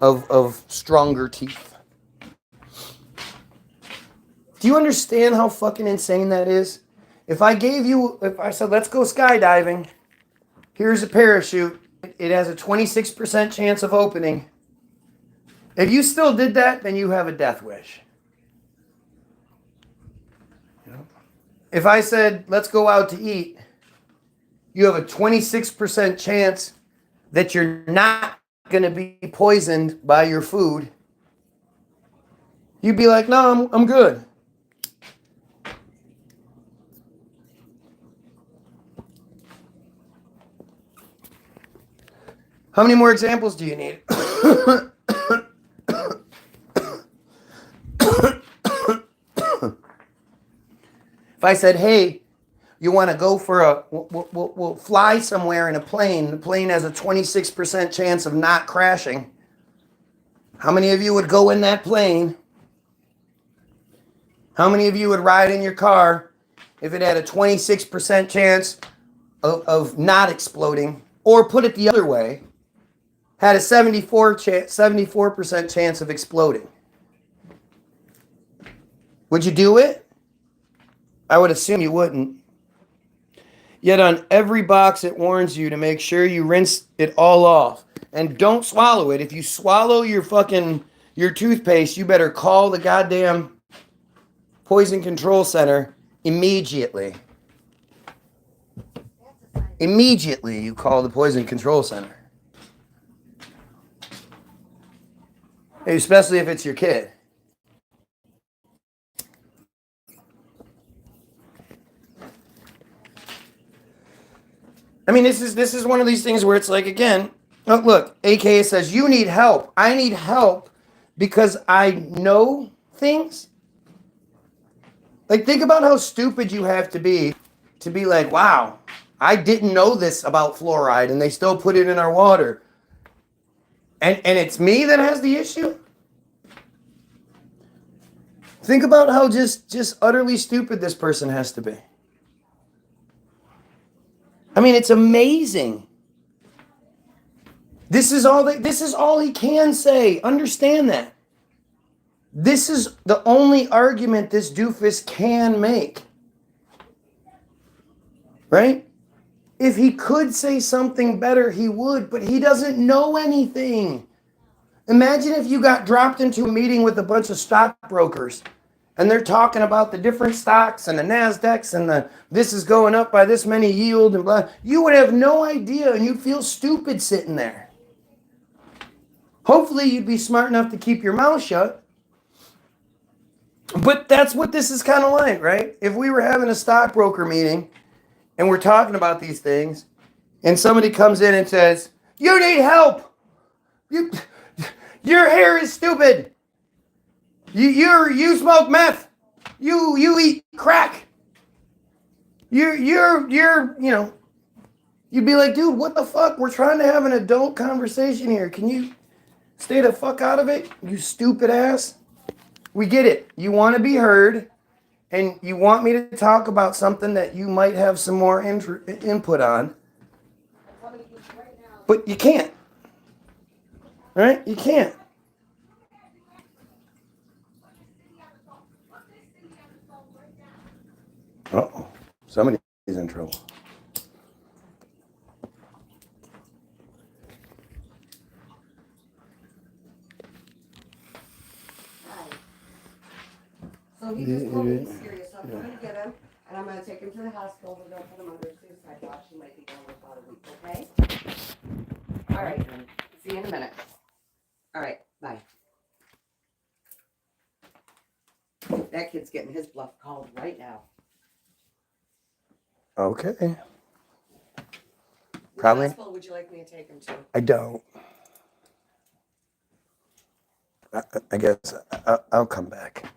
of stronger teeth. Do you understand how fucking insane that is? If I said, let's go skydiving, here's a parachute, it has a 26% chance of opening. If you still did that, then you have a death wish. If I said, let's go out to eat, you have a 26% chance that you're not going to be poisoned by your food. You'd be like, no, I'm good. How many more examples do you need? If I said, hey, you want to go for we'll fly somewhere in a plane. The plane has a 26% chance of not crashing. How many of you would go in that plane? How many of you would ride in your car if it had a 26% chance of not exploding? Or put it the other way, had a 74% chance of exploding. Would you do it? I would assume you wouldn't. Yet on every box it warns you to make sure you rinse it all off. And don't swallow it. If you swallow your toothpaste, you better call the goddamn poison control center immediately. Immediately you call the poison control center. Especially if it's your kid. I mean, this is one of these things where it's like, again, oh, look, AKA says, you need help. I need help because I know things. Like, think about how stupid you have to be like, wow, I didn't know this about fluoride and they still put it in our water. And it's me that has the issue? Think about how just utterly stupid this person has to be. I mean, it's amazing. This is all he can say. Understand that. This is the only argument this doofus can make. right? If he could say something better, he would, but he doesn't know anything. Imagine if you got dropped into a meeting with a bunch of stockbrokers and they're talking about the different stocks and the NASDAQs and this is going up by this many yield and blah. You would have no idea and you'd feel stupid sitting there. Hopefully you'd be smart enough to keep your mouth shut. But that's what this is kind of like, right? If we were having a stockbroker meeting and we're talking about these things and somebody comes in and says, "You need help. Your hair is stupid. You smoke meth. You eat crack. You're you'd be like, dude, what the fuck? We're trying to have an adult conversation here. Can you stay the fuck out of it, you stupid ass? We get it. You want to be heard, and you want me to talk about something that you might have some more input on, but you can't. All right? You can't. Uh-oh. Somebody's in trouble. So he just told me he's serious. So I'm going to get him, and I'm going to take him to the hospital. We're going to put him under suicide watch. He might be gone for about a week, okay? All right. See you in a minute. All right. Bye. That kid's getting his bluff called right now. Okay. Which Probably. hospital would you like me to take him to? I don't. I guess I'll come back.